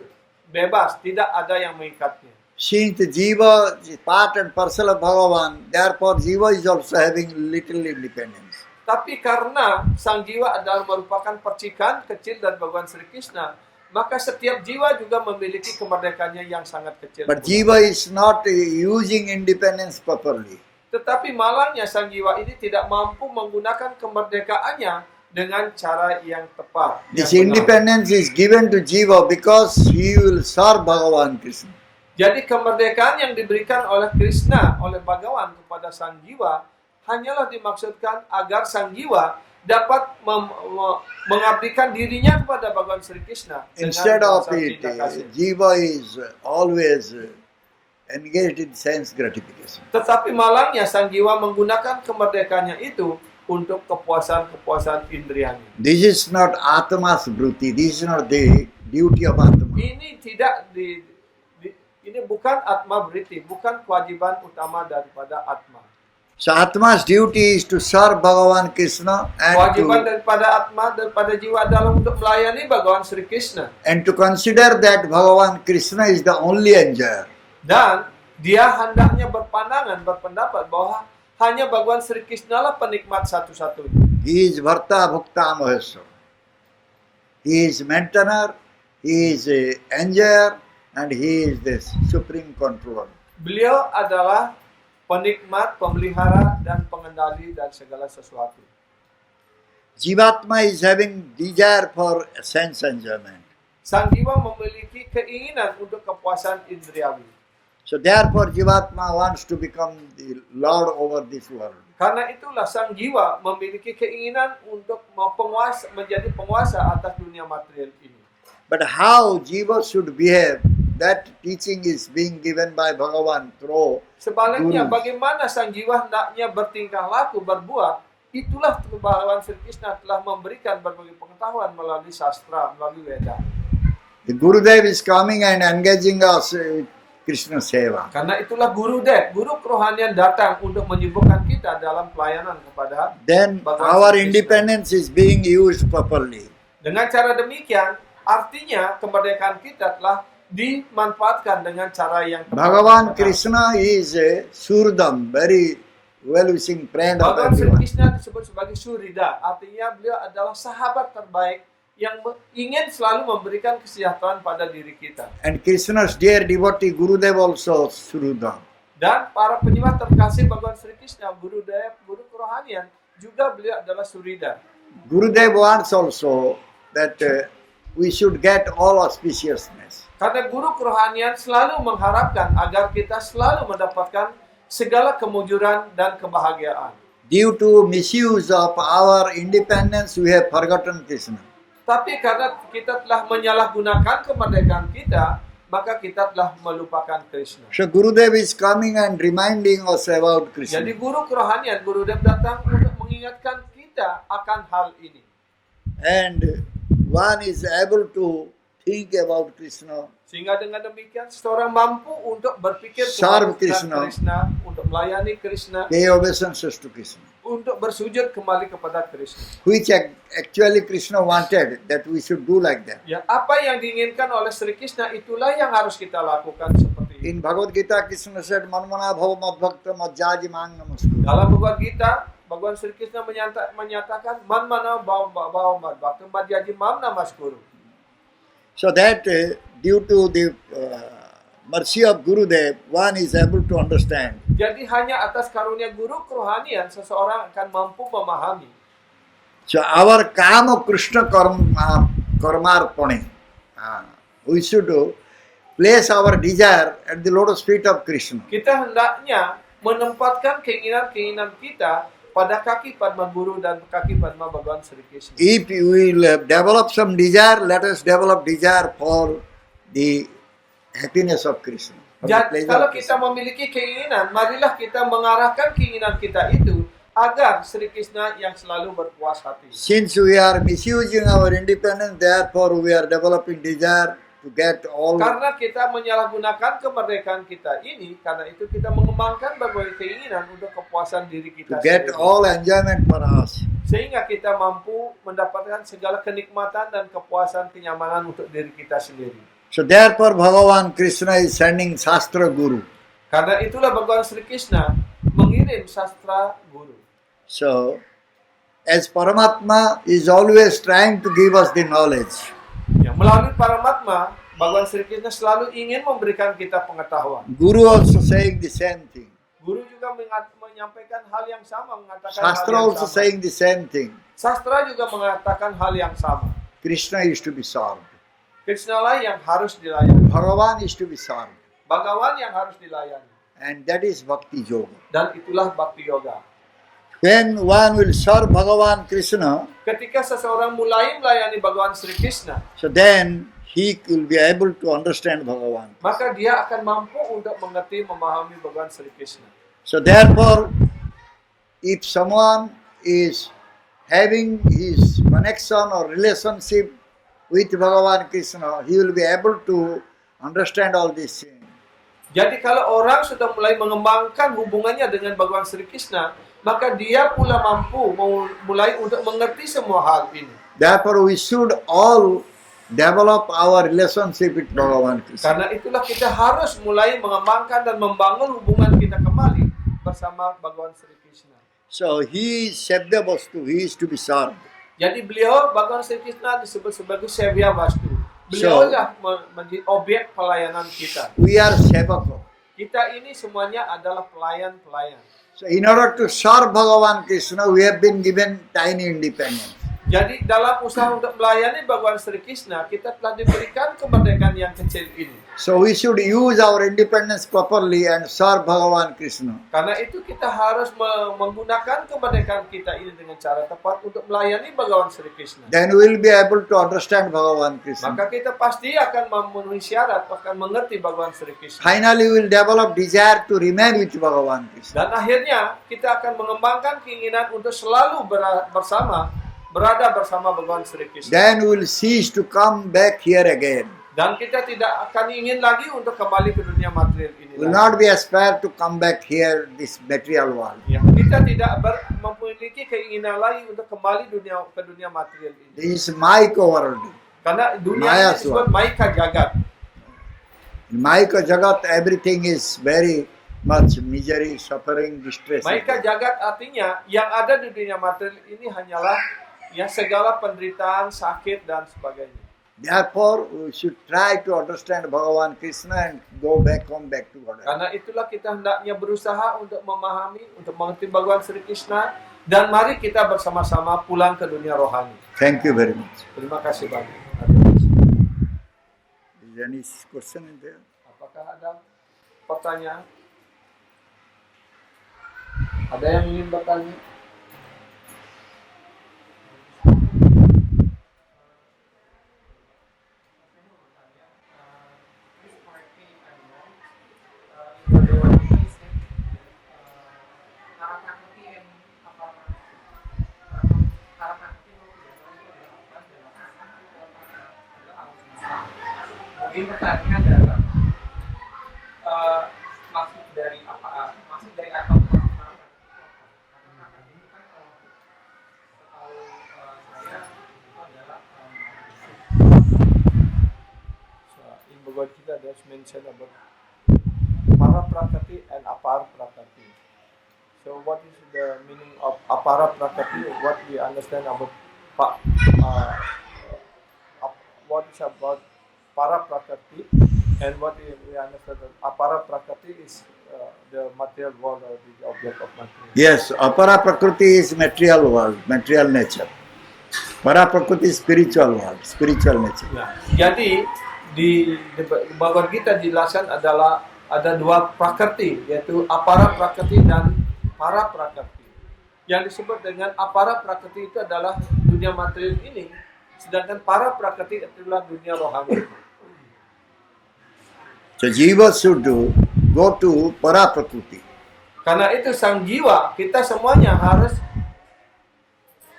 bebas, tidak ada yang mengikatnya. Since Jiva is part and parcel of Bhagavan, therefore Jiva is also having little independence. Tapi karena sang jiwa adalah merupakan percikan kecil dari Bhagawan Sri Krishna, maka setiap jiwa juga memiliki kemerdekaannya yang sangat kecil. But Jiva is not using independence properly. Tetapi malangnya sang jiwa ini tidak mampu menggunakan kemerdekaannya dengan cara yang tepat. This yang benar. independence is given to Jiva because he will serve Bhagavan Krishna. Jadi kemerdekaan yang diberikan oleh Krishna, oleh Bhagawan kepada sang jiwa, hanyalah dimaksudkan agar sang jiwa dapat mengabdikan dirinya kepada Bhagawan Sri Krishna. Instead of dengan it, cinta kasih. Jiva is always engaged in sense gratification. Tetapi malangnya sang jiwa menggunakan kemerdekaannya itu untuk kepuasan-kepuasan indrianya. This is not Atma's bruti. This is not the duty of Atma. Ini tidak ini bukan atma briti, bukan kewajiban utama daripada atma. So Atma's duty is to serve Bhagavan Krishna Kewajiban daripada atma, daripada jiwa adalah untuk melayani Bhagawan Sri Krishna. and to consider that Bhagavan Krishna is the only enjoyer. Dan dia hendaknya berpendapat bahwa hanya Bhagawan Sri Krishna lah penikmat satu-satunya. He is Bharta Bhukta Maheswara. He is maintainer, he is enjoyer, and he is the supreme controller. Beliau adalah penikmat, pemelihara, dan pengendali dan segala sesuatu. Jivatma is having desire for sense enjoyment. Sang jiwa memiliki keinginan untuk kepuasan indriawi. So therefore Jivatma wants to become the Lord over this world. Karena itulah sang jiwa memiliki keinginan untuk menjadi penguasa atas dunia material ini. But how Jiva should behave, that teaching is being given by Bhagavan through Sebaliknya, gurus. bagaimana sang jiwa hendaknya bertingkah laku, berbuat, itulah Bhagawan Sri Krishna telah memberikan berbagai pengetahuan melalui sastra, melalui Veda. The Gurudev is coming and engaging us Krishna Seva. Karena itulah Guru kerohanian datang untuk menyibukkan kita dalam pelayanan kepada Then Bhagawan our Sri Krishna. independence is being used properly. Dengan cara demikian, artinya kemerdekaan kita telah dimanfaatkan dengan cara yang tepat. Bhagavan dan benar. Krishna is a Surdam, very well-wishing friend of Bhagawan Sri everyone. Krishna disebut sebagai Surida, artinya beliau adalah sahabat terbaik yang ingin selalu memberikan kesejahteraan pada diri kita. And Krishna's dear devotee Gurudev also Surdam. Dan para penyembah terkasih Bhagawan Sri Krishna, guru kerohanian, juga beliau adalah Surida. Gurudev wants also that we should get all auspiciousness. Karena guru kerohanian selalu mengharapkan agar kita selalu mendapatkan segala kemujuran dan kebahagiaan. Due to misuse of our independence, we have forgotten Krishna. Tapi karena kita telah menyalahgunakan kemerdekaan kita, maka kita telah melupakan Krishna. So Gurudev is coming and reminding us about Krishna. Jadi guru kerohanian, Gurudev datang untuk mengingatkan kita akan hal ini. And one is able to think about Krishna, Sehingga dengan demikian seseorang mampu untuk berpikir Serve kepada Krishna. untuk melayani Krishna, pay obeisances to Krishna. untuk bersujud kembali kepada Krishna. Which actually Krishna wanted that we should do like that. Ya, apa yang diinginkan oleh Sri Krishna itulah yang harus kita lakukan seperti ini. In Bhagavad Gita, Krishna said, Manmana bhava madbhakta madjaji mang namaskuru. Dalam Bhagavad Gita, Bhagawan Sri Krishna menyatakan man mana bawa madbhakta madjaji mam namaskuru. So that due to the mercy of Gurudev, one is able to understand. Jadi hanya atas karunia guru kerohanian seseorang akan mampu memahami. So our kama Krishna karmarpane, we should place our desire at the lotus feet of Krishna. Kita hendaknya menempatkan keinginan-keinginan kita pada kaki Padma Guru dan kaki Padma Bhagawan Sri Krishna. If we will develop some desire, let us develop desire for the happiness of Krishna. for the Jadi pleasure kalau of kita Krishna. memiliki keinginan, marilah kita mengarahkan keinginan kita itu agar Sri Krishna yang selalu berpuas hati. Since we are misusing our independence, therefore we are developing desire to get all. Karena kita menyalahgunakan kemerdekaan kita ini, karena itu kita mengembangkan berbagai keinginan untuk kepuasan diri To kita get sendiri. all enjoyment for us. Sehingga kita mampu mendapatkan segala kenikmatan dan kepuasan kenyamanan untuk diri kita sendiri. So therefore Bhagavan Krishna is sending Shastra Guru. Karena itulah Bhagawan Sri Krishna mengirim sastra guru. So as Paramatma is always trying to give us the knowledge, Ya, melalui Paramatma, Bhagawan Sri Krishna selalu ingin memberikan kita pengetahuan. Guru also saying the same thing. Guru juga menyampaikan hal yang sama, mengatakan Shastra hal yang also sama. saying the same thing. Sastra juga mengatakan hal yang sama. Krishna is to be served. Krishna lah yang harus dilayani. Bhagavan is to be served. Bhagawan yang harus dilayani. And that is Bhakti Yoga. Dan itulah Bhakti Yoga. When one will serve Bhagavan Krishna, Ketika seseorang mulai melayani Bhagawan Sri Krishna, so then he will be able to understand Bhagavan. maka dia akan mampu untuk mengerti, memahami Bhagawan Sri Krishna. So therefore, if someone is having his connection or relationship with Bhagavan Krishna, he will be able to understand all these things. Jadi kalau orang sudah mulai mengembangkan hubungannya dengan Bhagawan Sri Krishna, maka dia pula mampu mulai untuk mengerti semua hal ini. Therefore, we should all develop our relationship with Bhagavan Krishna. Karena itulah kita harus mulai mengembangkan dan membangun hubungan kita kembali bersama Bhagawan Sri Krishna. So he is Shabda Vastu, he is to be served. Jadi beliau, Bhagawan Sri Krishna disebut sebagai Sevya Vastu. Beliau So- lah menjadi objek pelayanan kita. We are Sevaka. Kita ini semuanya adalah pelayan-pelayan. So in order to serve Bhagavan Krishna, we have been given tiny independence. Jadi dalam usaha untuk melayani Bhagawan Sri Krishna, kita telah diberikan kemerdekaan yang kecil ini. So we should use our independence properly and serve Bhagavan Krishna. Karena itu kita harus menggunakan kemerdekaan kita ini dengan cara tepat untuk melayani Bhagawan Sri Krishna. Then we will be able to understand Bhagavan Krishna. Maka kita pasti akan memenuhi syarat, akan mengerti Bhagawan Sri Krishna. Finally, we will develop desire to remain with Bhagavan Krishna. Dan akhirnya kita akan mengembangkan keinginan untuk selalu berada bersama Bhagawan Sri Krishna. Then we will cease to come back here again. Dan kita tidak akan ingin lagi untuk kembali ke dunia material ini. We will lagi. not be aspire to come back here, this material world. Ya, kita tidak memiliki keinginan lagi untuk kembali ke dunia material ini. This is Maika world. Karena dunia Maya ini disebut Maika Jagat. In Maika Jagat, everything is very much misery, suffering, distress. Maika Jagat artinya yang ada di dunia material ini hanyalah ya segala penderitaan, sakit dan sebagainya. Therefore, we should try to understand Bhagavan Krishna and go back home, back to Godhead. Karena itulah kita hendaknya berusaha untuk memahami, untuk mengerti Bhagawan Sri Krishna, dan mari kita bersama-sama pulang ke dunia rohani. Thank you very much. Terima kasih banyak. Is any question in there? Apakah ada pertanyaan? Ada yang ingin bertanya? Mungkin pertanyaannya adalah maksud dari apa saya itu adalah So, in Bhagavad Gita, there's mention about para prakriti and apara prakriti. So, what is the meaning of apara prakriti? What we understand about what is about para prakriti, and what we understand that apara prakriti is the material world or the object of material. Yes, Apara Prakriti is material world, material nature. Para Prakriti is spiritual world, spiritual nature. Nah, jadi di Bhagavad Gita dijelaskan ada dua prakriti, yaitu apara prakriti dan para prakriti. Yang disebut dengan apara prakriti itu adalah dunia material ini, sedangkan para prakriti itulah dunia rohani. So Jiva should go to Para Prakriti. Karena itu sang jiwa, kita semuanya harus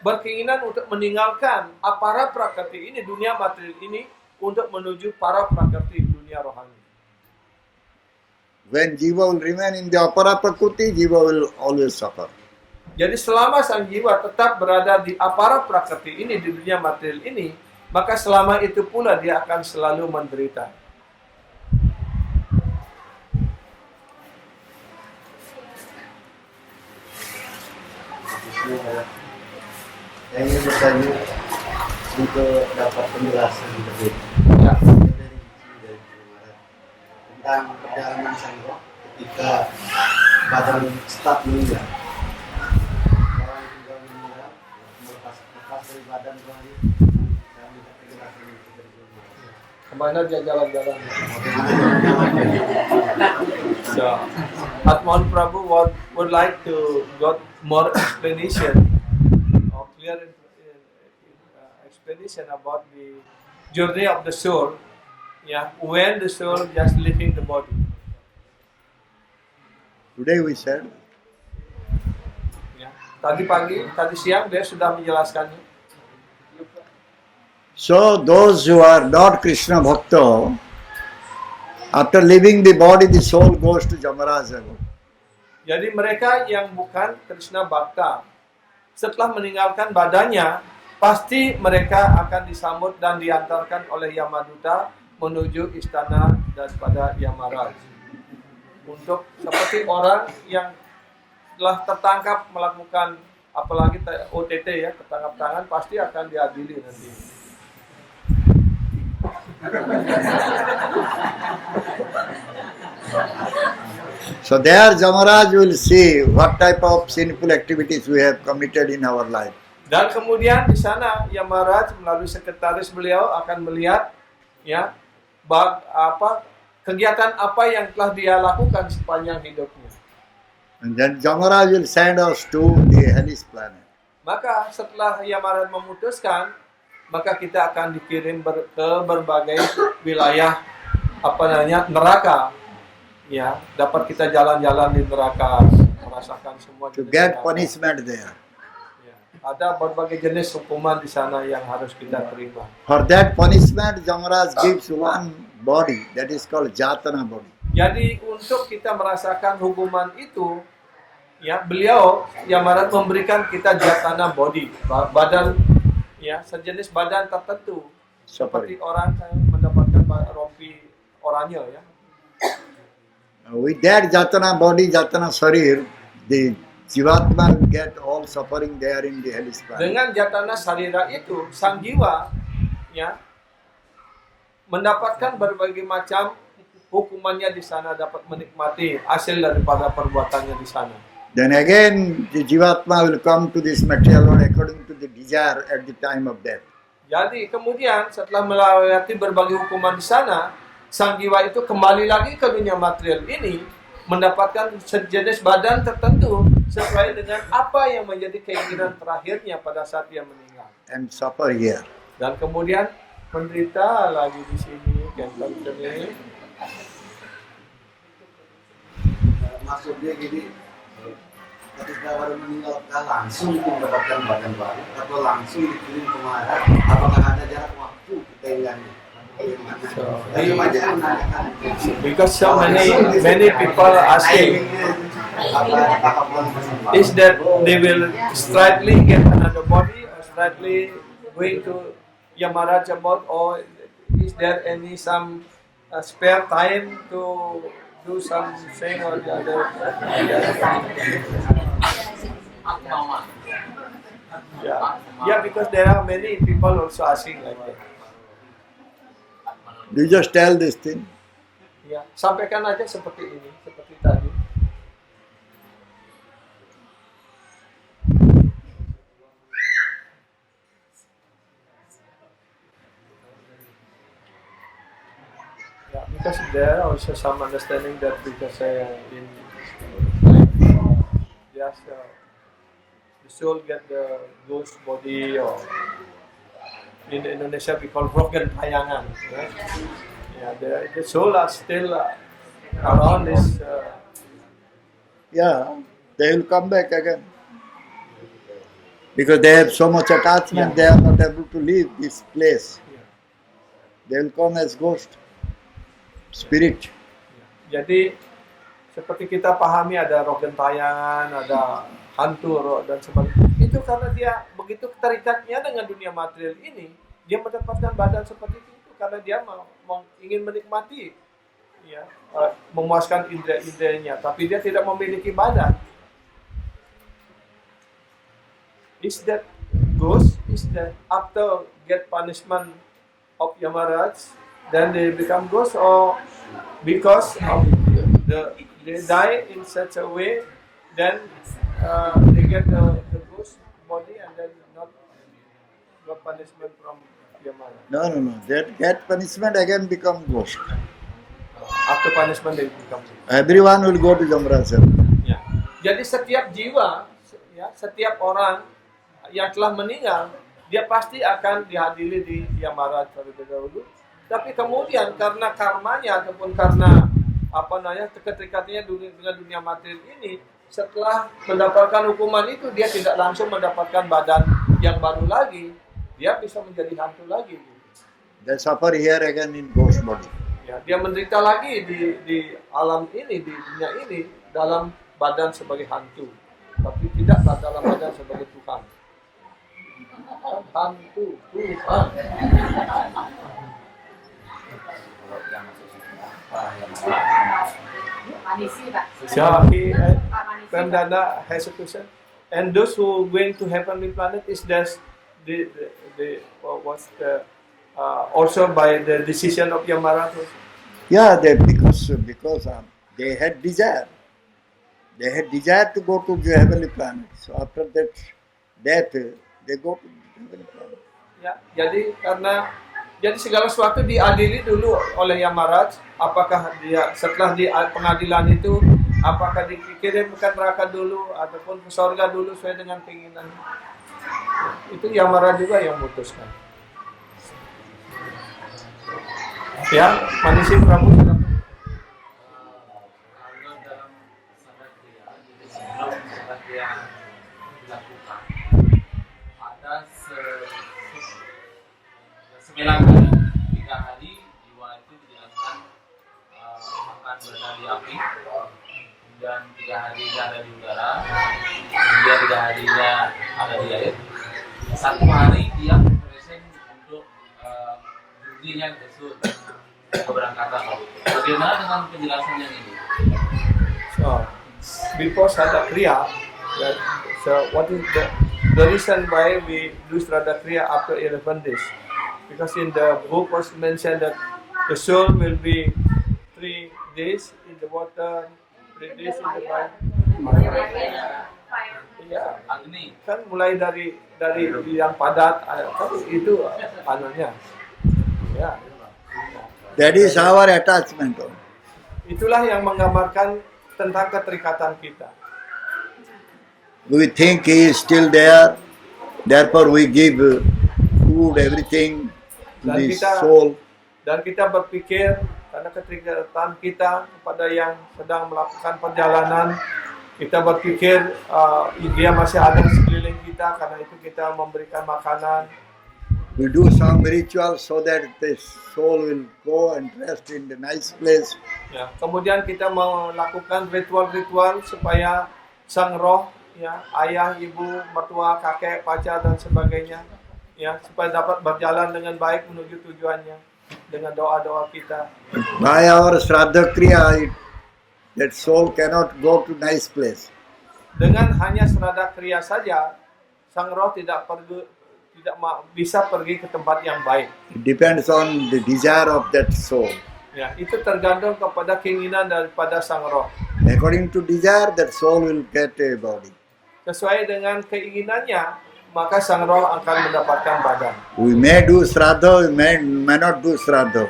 berkeinginan untuk meninggalkan apara prakriti ini, dunia material ini, untuk menuju para prakriti dunia rohani. When Jiva will remain in the Apara Prakriti, Jiva will always suffer. Jadi selama sang jiwa tetap berada di apara prakriti ini, di dunia material ini, maka selama itu pula dia akan selalu menderita. Saya ingin bertanya untuk dapat penjelasan lebih Ya. dari tentang perjalanan sanggup ketika badan start meninggal. Orang tinggal meninggal, lepas dari badan kembali, dan minta penjelasan itu dari Guru. Kemana dia jalan-jalan? Bagaimana So, Atman Prabhu would like to got more explanation or clear explanation about the journey of the soul. Yeah, when the soul just leaving the body. Today we said, Ya. Tadi pagi, tadi siang dia sudah menjelaskannya. so those who are not Krishna Bhakta, after leaving the body, the soul goes to Jamaraja. Jadi mereka yang bukan Krishna Bhakta, setelah meninggalkan badannya, pasti mereka akan disambut dan diantarkan oleh Yamaduta menuju istana daripada Yamaraj. Untuk seperti orang yang telah tertangkap melakukan apalagi OTT ya, tertangkap tangan, pasti akan diadili nanti. So there Jamaraj will see what type of sinful activities we have committed in our life. Dan kemudian di sana Yamaraj melalui sekretaris beliau akan melihat ya kegiatan apa yang telah dia lakukan sepanjang hidupnya. And then Jamaraj will send us to the hellish planet. Maka setelah Yamaraj memutuskan, maka kita akan dikirim ke berbagai wilayah neraka. Ya, dapat kita jalan-jalan di neraka, merasakan semua To jenis get neraka. punishment there. Ya, ada berbagai jenis hukuman di sana yang harus kita terima. For that punishment, Jamaraj gives one body, that is called Jatana body. Jadi untuk kita merasakan hukuman itu, ya beliau Yamaraj memberikan kita jatana body, badan, ya sejenis badan tertentu, seperti orang yang mendapatkan rompi oranye ya. With that Jatana body, Jatana Sharir, the Jivatma will get all suffering there in the hellish planet. Dengan jatana sarira itu, sang jiwa ya mendapatkan berbagai macam hukumannya di sana, dapat menikmati hasil daripada perbuatannya di sana. Then again, the Jivatma will come to this material world according to the desire at the time of death. Jadi kemudian setelah melewati berbagai hukuman di sana, sang jiwa itu kembali lagi ke dunia material ini, mendapatkan sejenis badan tertentu sesuai dengan apa yang menjadi keinginan terakhirnya pada saat dia meninggal. And suffer here. Dan kemudian menderita lagi di sini, cancer ini. maksud dia gini, ketika baru meninggal langsung mendapatkan badan baru atau langsung dikirim ke Maharaj, apakah ada jarak waktu kita hilangnya? Because so many people asking, is that they will straightly get another body or straightly going to Yamaraj about, or is there any some spare time to do something or the other? Yeah, because there are many people also asking like that. You just tell this thing. Ya, sampaikan aja seperti ini, seperti tadi. Yeah, because there are also some understanding that because in just the soul get the ghost body, or in Indonesia we call broken tayangan. Yeah, the soul are still around this. Yeah, they will come back again. Because they have so much attachment, they are not able to leave this place. They will come as ghost, spirit. Jadi seperti kita pahami ada roh gentayangan, ada hantu roh dan sebagainya. Itu karena dia begitu keterikatnya dengan dunia material ini, dia mendapatkan badan seperti itu karena dia ingin menikmati, ya, memuaskan indera-inderanya, tapi dia tidak memiliki badan. is that ghost is that after get punishment of Yamaraj, then they become ghosts, or because of they die in such a way, then they get the ghost body and then not got punishment from Yamaraj. No. That get punishment again become ghost. After punishment they become ghost. Everyone will go to Yamraj. Ya. Jadi setiap jiwa, ya, setiap orang yang telah meninggal, dia pasti akan dihadiri di Yamaraj terlebih dahulu. Tapi kemudian karena karmanya ataupun karena keterikatannya dengan dunia materi ini, setelah mendapatkan hukuman itu dia tidak langsung mendapatkan badan yang baru lagi, dia bisa menjadi hantu lagi. They suffer here again in ghost body. Ya, dia menderita lagi di alam ini, di dunia ini dalam badan sebagai hantu, tapi tidak dalam badan sebagai Tuhan. Hantu Tuhan. So Pramdana has a question. And those who going to heavenly planet is just also by the decision of Yamaraj? Yeah, because they had desire. They had desire to go to the heavenly planet. So after that death, they go to the heavenly planet. Ya, jadi segala sesuatu diadili dulu oleh Yamaraj. Apakah dia setelah di pengadilan itu, apakah dikirim ke neraka dulu ataupun ke surga dulu sesuai dengan keinginan? Itu Yamaraj juga yang memutuskan. Ya, Manisi Prabu. Kalau dalam sahabat dia, jadi sebelum sahabat dia dilakukan, ada 9 hari, 3 hari jiwa itu dijelaskan akan berada di api, dan 3 hari dia ada di udara, kemudian 3 hari dia ada di air, 1 hari dia preparation untuk jurninya ke surga, keberangkatan. Bagaimana dengan penjelasan yang ini? So, before Shraddha Kriya, so what is the reason why we do Shraddha Kriya after 11 days? Because in the book was mentioned that the soul will be 3 days in the water, 3 days in the fire. Ya, Agni. kan mulai dari yang padat, kan itu anunya. Ya. That is our attachment. Itulah yang menggambarkan tentang keterikatan kita. We think he is still there, therefore we give food, everything to Dan the kita- soul. Dan kita berpikir karena keterikatan kita kepada yang sedang melakukan perjalanan, kita berpikir dia masih ada di sekeliling kita, karena itu kita memberikan makanan. We do some ritual so that the soul will go and rest in the nice place. Ya, kemudian kita melakukan ritual-ritual supaya sang roh, ya, ayah, ibu, mertua, kakek, pacar dan sebagainya, ya, supaya dapat berjalan dengan baik menuju tujuannya dengan doa-doa kita. By our Shraddha Kriya, that soul cannot go to nice place. Dengan hanya Shraddha Kriya saja, sang roh tidak bisa pergi ke tempat yang baik. It depends on the desire of that soul. Ya, itu tergantung kepada keinginan daripada sang roh. According to desire, that soul will get a body. Sesuai dengan keinginannya, maka sang roh akan mendapatkan badan. We may do Shraddha, we may not do Shraddha.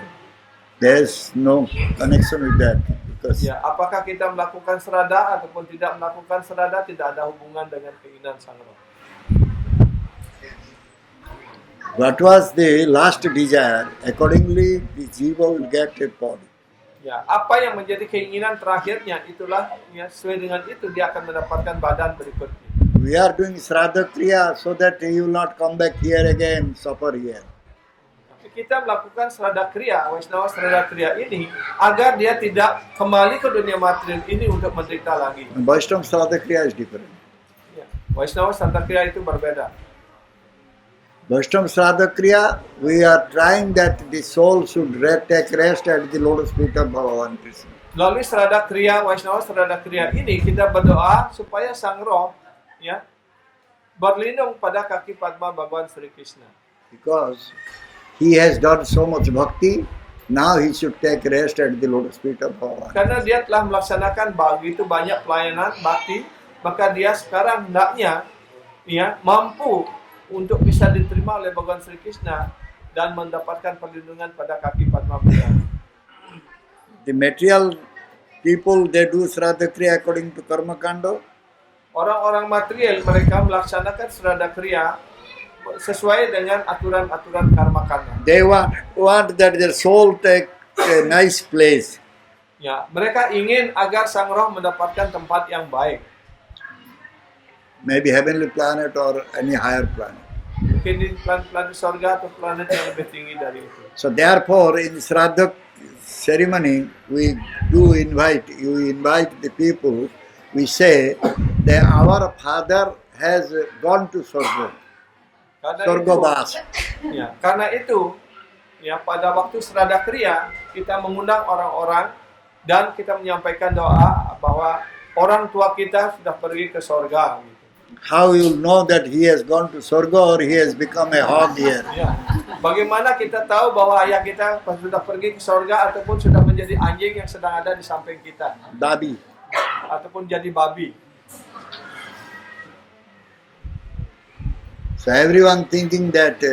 There's no connection with that. Because Ya, apakah kita melakukan Shraddha ataupun tidak melakukan Shraddha tidak ada hubungan dengan keinginan sang roh. what was the last desire, accordingly the jiva will get a body. Ya, apa yang menjadi keinginan terakhirnya, itulah ya, sesuai dengan itu dia akan mendapatkan badan berikutnya. We are doing Shraddha Kriya so that he will not come back here again, suffer here. Tapi kita melakukan Shraddha Kriya, Vaishnava Shraddha Kriya ini agar dia tidak kembali ke dunia material ini untuk menderita lagi. And Vaishnava Shraddha Kriya is different. Ya, Vaishnava Shraddha Kriya itu berbeda. Vaishnava Shraddha Kriya, we are trying that the soul should take rest at the lotus feet of Bhagavan Krishna. Melalui Shraddha Kriya, Vaishnava Shraddha Kriya ini kita berdoa supaya sang roh ya berlindung pada kaki Padma Bhagawan Sri Krishna. Because he has done so much bhakti, now he should take rest at the lotus feet of Bhagavan. Karena dia telah melaksanakan begitu banyak pelayanan bakti, maka dia sekarang hendaknya mampu untuk bisa diterima oleh Bhagawan Sri Krishna dan mendapatkan perlindungan pada kaki Padma Bhagawan. The material people, they do Shraddha Kriya according to Karma Kanda. Orang-orang material mereka melaksanakan Shraddha Kriya sesuai dengan aturan-aturan karma kanda. They want that their soul take a nice place. Ya, mereka ingin agar sang roh mendapatkan tempat yang baik. Maybe heavenly planet or any higher planet. Mungkin di planet surga atau planet yang lebih tinggi dari itu. So therefore, in Shraddha ceremony, we invite the people. We say that our father has gone to Surga. Karena itu, pada waktu Shraddha Kriya kita mengundang orang-orang dan kita menyampaikan doa bahwa orang tua kita sudah pergi ke surga. Gitu. How you know that he has gone to Surga or he has become a hog here? Bagaimana kita tahu bahwa ayah kita sudah pergi ke surga ataupun sudah menjadi anjing yang sedang ada di samping kita? Babi. Ataupun jadi babi. So everyone thinking that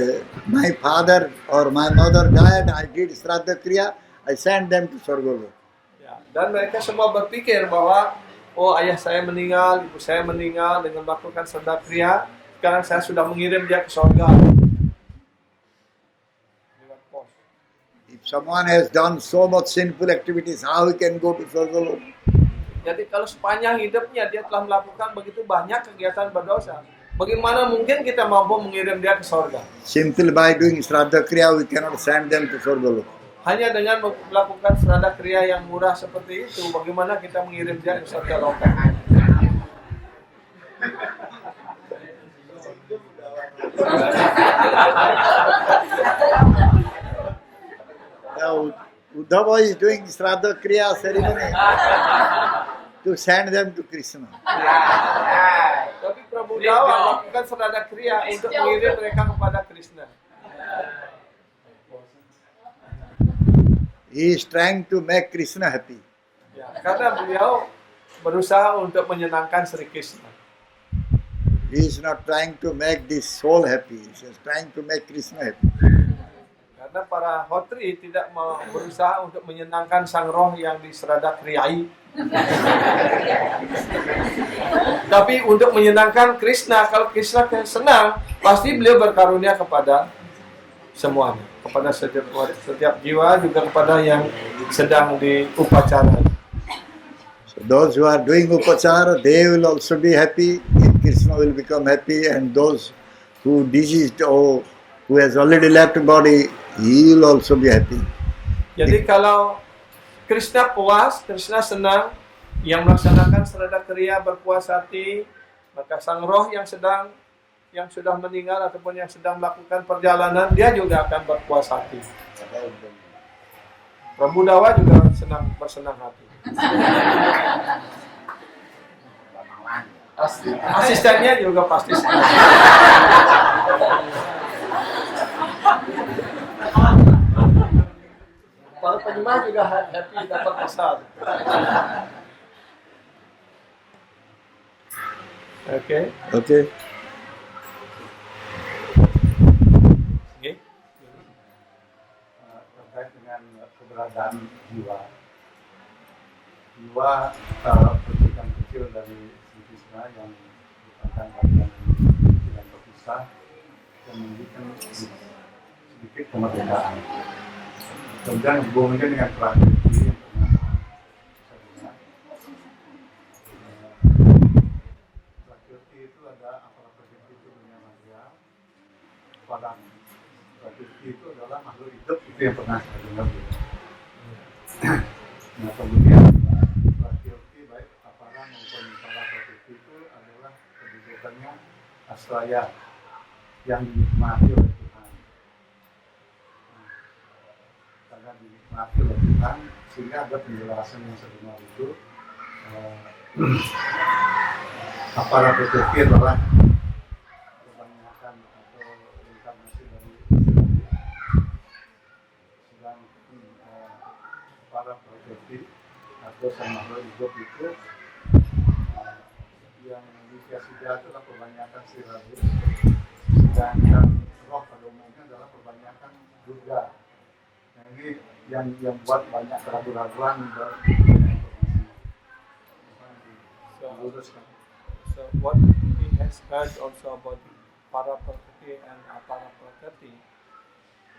my father or my mother died, I did Shraddha Kriya, I sent them to Surga. Dan mereka semua berpikir bahwa ayah saya meninggal, ibu saya meninggal dengan melakukan Shraddha Kriya, sekarang saya sudah mengirim dia ke surga. If someone has done so much sinful activities, how he can go to Surga? Jadi kalau sepanjang hidupnya dia telah melakukan begitu banyak kegiatan berdosa, bagaimana mungkin kita mampu mengirim dia ke surga? Simply by doing Shraddha Kriya, we cannot send them to Surga. Hanya dengan melakukan Shraddha Kriya yang murah seperti itu, bagaimana kita mengirim dia ke surga lokal? Now, Uddhava is doing Shraddha Kriya ceremony to send them to Krishna. Tapi Prabu Dawa melakukan Shraddha Kriya untuk mengirim mereka kepada Krishna. He is trying to make Krishna happy. Karena beliau berusaha untuk menyenangkan Sri Krishna. He is not trying to make this soul happy. He is trying to make Krishna happy. Karena para hotri tidak mau berusaha untuk menyenangkan sang roh yang di Shraddha Kriyai. Tapi untuk menyenangkan Krishna, kalau Krishna senang, pasti beliau berkarunia kepada semuanya, kepada setiap jiwa, juga kepada yang sedang diupacara. So those who are doing upachara, they will also be happy. Krishna will become happy, and those who diseased or who has already left body, he will also be happy. Jadi kalau Krishna puas, Krishna senang, yang melaksanakan Shraddha Kriya berpuas hati, maka sang roh yang sudah meninggal ataupun yang sedang melakukan perjalanan, dia juga akan berpuas hati. Prabu Dawa juga bersenang hati. Asistennya juga pasti senang. Para penyembah juga happy dapat prasad. Oke. Terkait dengan keberadaan jiwa percikan kecil dari Sri Krishna yang merupakan bagian yang terpisah yang memberikan sedikit kemerdekaan. Kemudian hubungannya dengan prakriti yang pernah prakriti itu ada apa prakriti itu dunia material, padam. Prakriti itu adalah makhluk hidup itu yang pernah saya dengar. Nah kemudian prakriti baik aparan maupun para prakriti itu adalah kedudukannya asraya yang dinikmati oleh Tuhan. Karena dinikmati oleh Tuhan, sehingga ada penjelasan yang sebenar itu aparat prakriti adalah dosa makhluk hidup itu yang Nityasida adalah kebanyakan Sirabi, sedangkan roh pada umumnya adalah kebanyakan Durga. Nah, ini yang buat banyak keraguan-keraguan So what he has heard also about para prakriti and apara prakriti,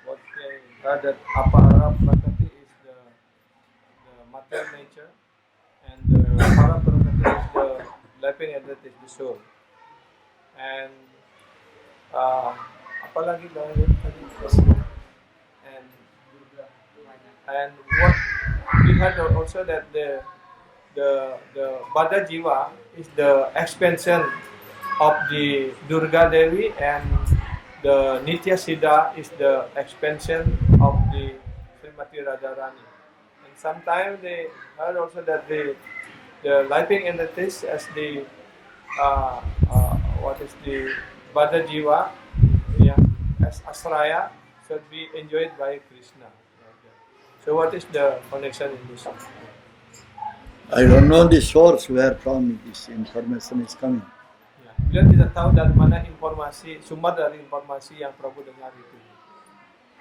what he heard that apara prakriti is the material nature and the para prakriti is the living entity, is the soul. And apalagi tadi and what we heard also that the Bada Jiva is the expansion of the Durga Devi and the Nitya Siddha is the expansion of the Srimati Radharani. And sometimes they heard also that the living entities as the what is the Bada Jiva, yeah, as Asraya should be enjoyed by Krishna. So what is the connection in this? I don't know the source where from this information is coming. Ya, beliau tidak tahu dari mana informasi, sumber dari informasi yang Prabhu dengar itu.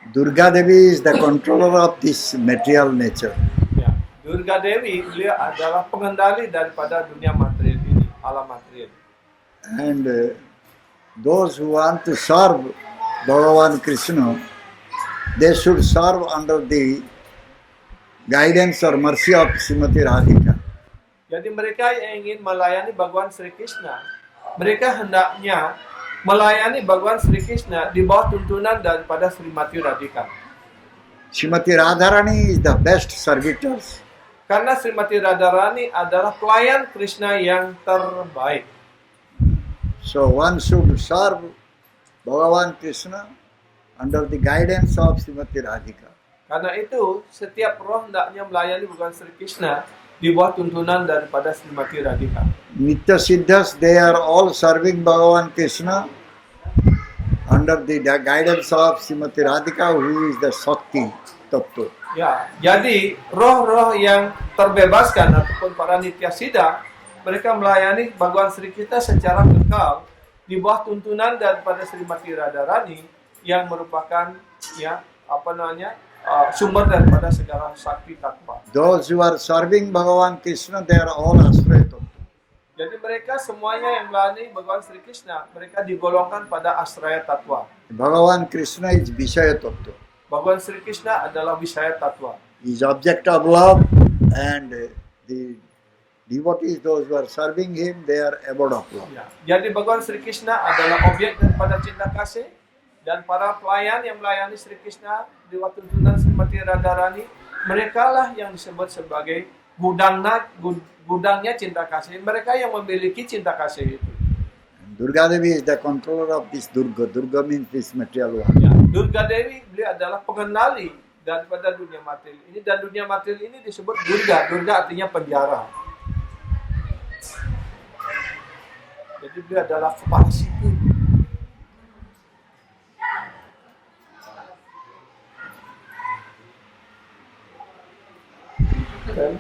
Durga Devi is the controller of this material nature. Ya, Durga Dewi beliau adalah pengendali daripada dunia material ini, alam material. And those who want to serve Bhagavan Krishna, they should serve under the guidance or mercy of Srimati Radhika. Jadi mereka yang ingin melayani Bhagavan Sri Krishna, mereka hendaknya melayani Bhagavan Sri Krishna di bawah tuntunan daripada Srimati Radhika. Srimati Radharani is the best servitor. Karena Srimati Radharani adalah pelayan Krishna yang terbaik. So one should serve Bhagavan Krishna under the guidance of Srimati Radhika. Karena itu, setiap roh hendaknya melayani Bhagavan Sri Krishna di bawah tuntunan daripada Srimati Radhika. Nitya Siddhas, they are all serving Bhagavan Krishna under the guidance of Srimati Radhika, who is the Shakti Tattva. Ya, jadi roh-roh yang terbebaskan ataupun para Nitya Siddha, mereka melayani Bhagavan Sri Krishna secara kekal di bawah tuntunan daripada Srimati Radharani yang merupakan sumber daripada segala sakti tatwa. Those who are serving Bhagavan Krishna, they are all Asraya Tattva. Jadi mereka semuanya yang melayani Bhagavan Sri Krishna, mereka digolongkan pada Asraya Tatwa. Bhagavan Krishna is Vishaya Tattva. Bhagavan Sri Krishna adalah Vishaya Tatwa. He is object of love, and the devotees, those who are serving him, they are abode of love. Ya. Jadi Bhagavan Sri Krishna adalah objek daripada cinta kasih, dan para pelayan yang melayani Sri Krishna di waktu tuntunan Srimati Radharani, mereka lah yang disebut sebagai gudangnya cinta kasih. Mereka yang memiliki cinta kasih itu. Durga Devi is the controller of this Durga. Durga means this material world. Ya, Durga Dewi beliau adalah pengendali daripada dunia material ini, dan dunia material ini disebut Durga. Durga artinya penjara. Jadi beliau adalah kepala situ. Okay.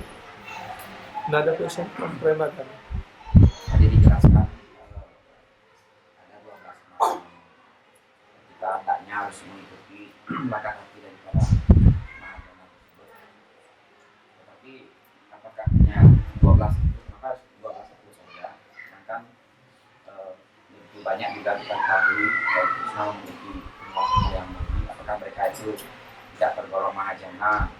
Another question from Prema. Tadi dijelaskan ada 12 malam. Kita hendaknya harus mengikuti langkah kaki daripada Mahajana tersebut. Tetapi apakah hanya 12 itu, maka 12 itu saja. Sedangkan begitu banyak juga kita ketahui bahwa Krishna memiliki jumlah yang lebih. Apakah mereka itu tidak tergolong Mahajana?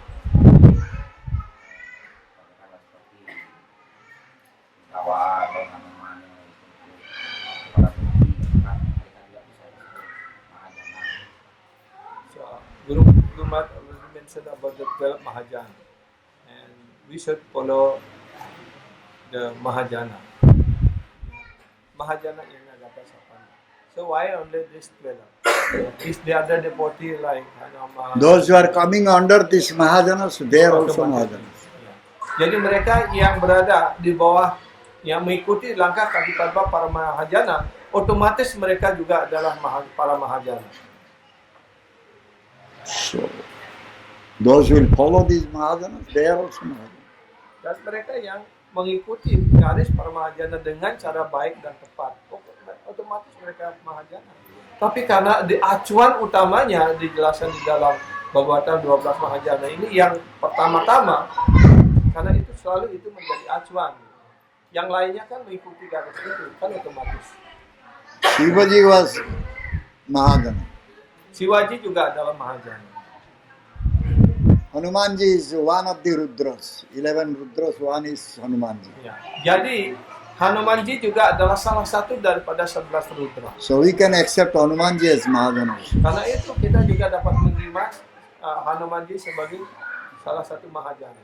Guru Mat already mentioned about the 12 Mahajana, and we should follow the Mahajana. Mahajana yang ada pasapan. So why only this 12? Is the other devotee like Those who are coming under this Mahajanas, they are also Mahajanas. Jadi mereka yang berada di bawah, yang mengikuti langkah kaki tanpa para Mahajana, otomatis mereka juga adalah para Mahajana. So, those who will follow these Mahajanas, they are also Mahajanas. dan mereka yang mengikuti garis permahajana dengan cara baik dan tepat, otomatis mereka mahajana. Tapi karena acuan utamanya dijelaskan di dalam Bhagavatam 12 Mahajana ini yang pertama-tama, karena itu selalu itu menjadi acuan. Yang lainnya kan mengikuti garis itu, kan otomatis. Shivaji was Mahajana. Shivaji juga adalah Mahajana. Hanumanji is one of the Rudras. 11 Rudras, one is Hanumanji. Ya. Jadi Hanumanji juga adalah salah satu daripada 11 Rudra. So we can accept Hanumanji as Mahajana. Karena itu kita juga dapat menerima Hanumanji sebagai salah satu Mahajana.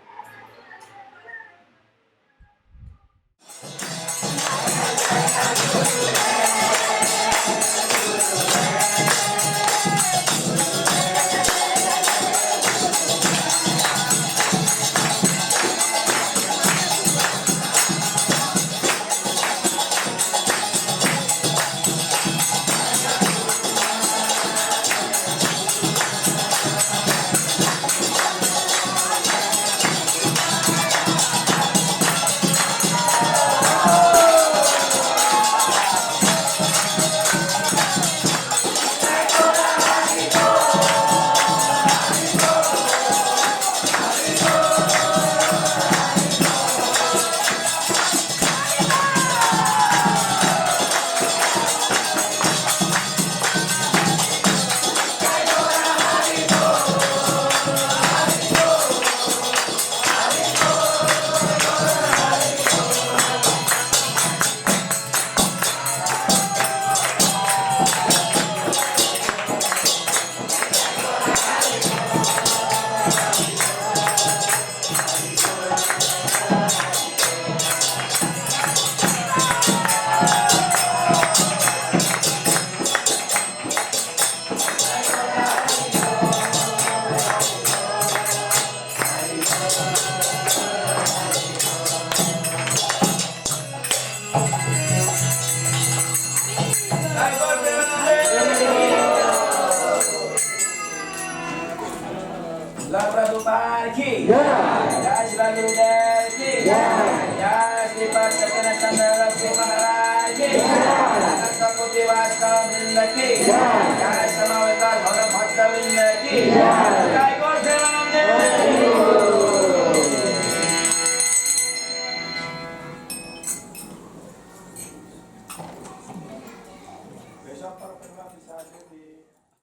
Besok para pemirsa bisa hadir di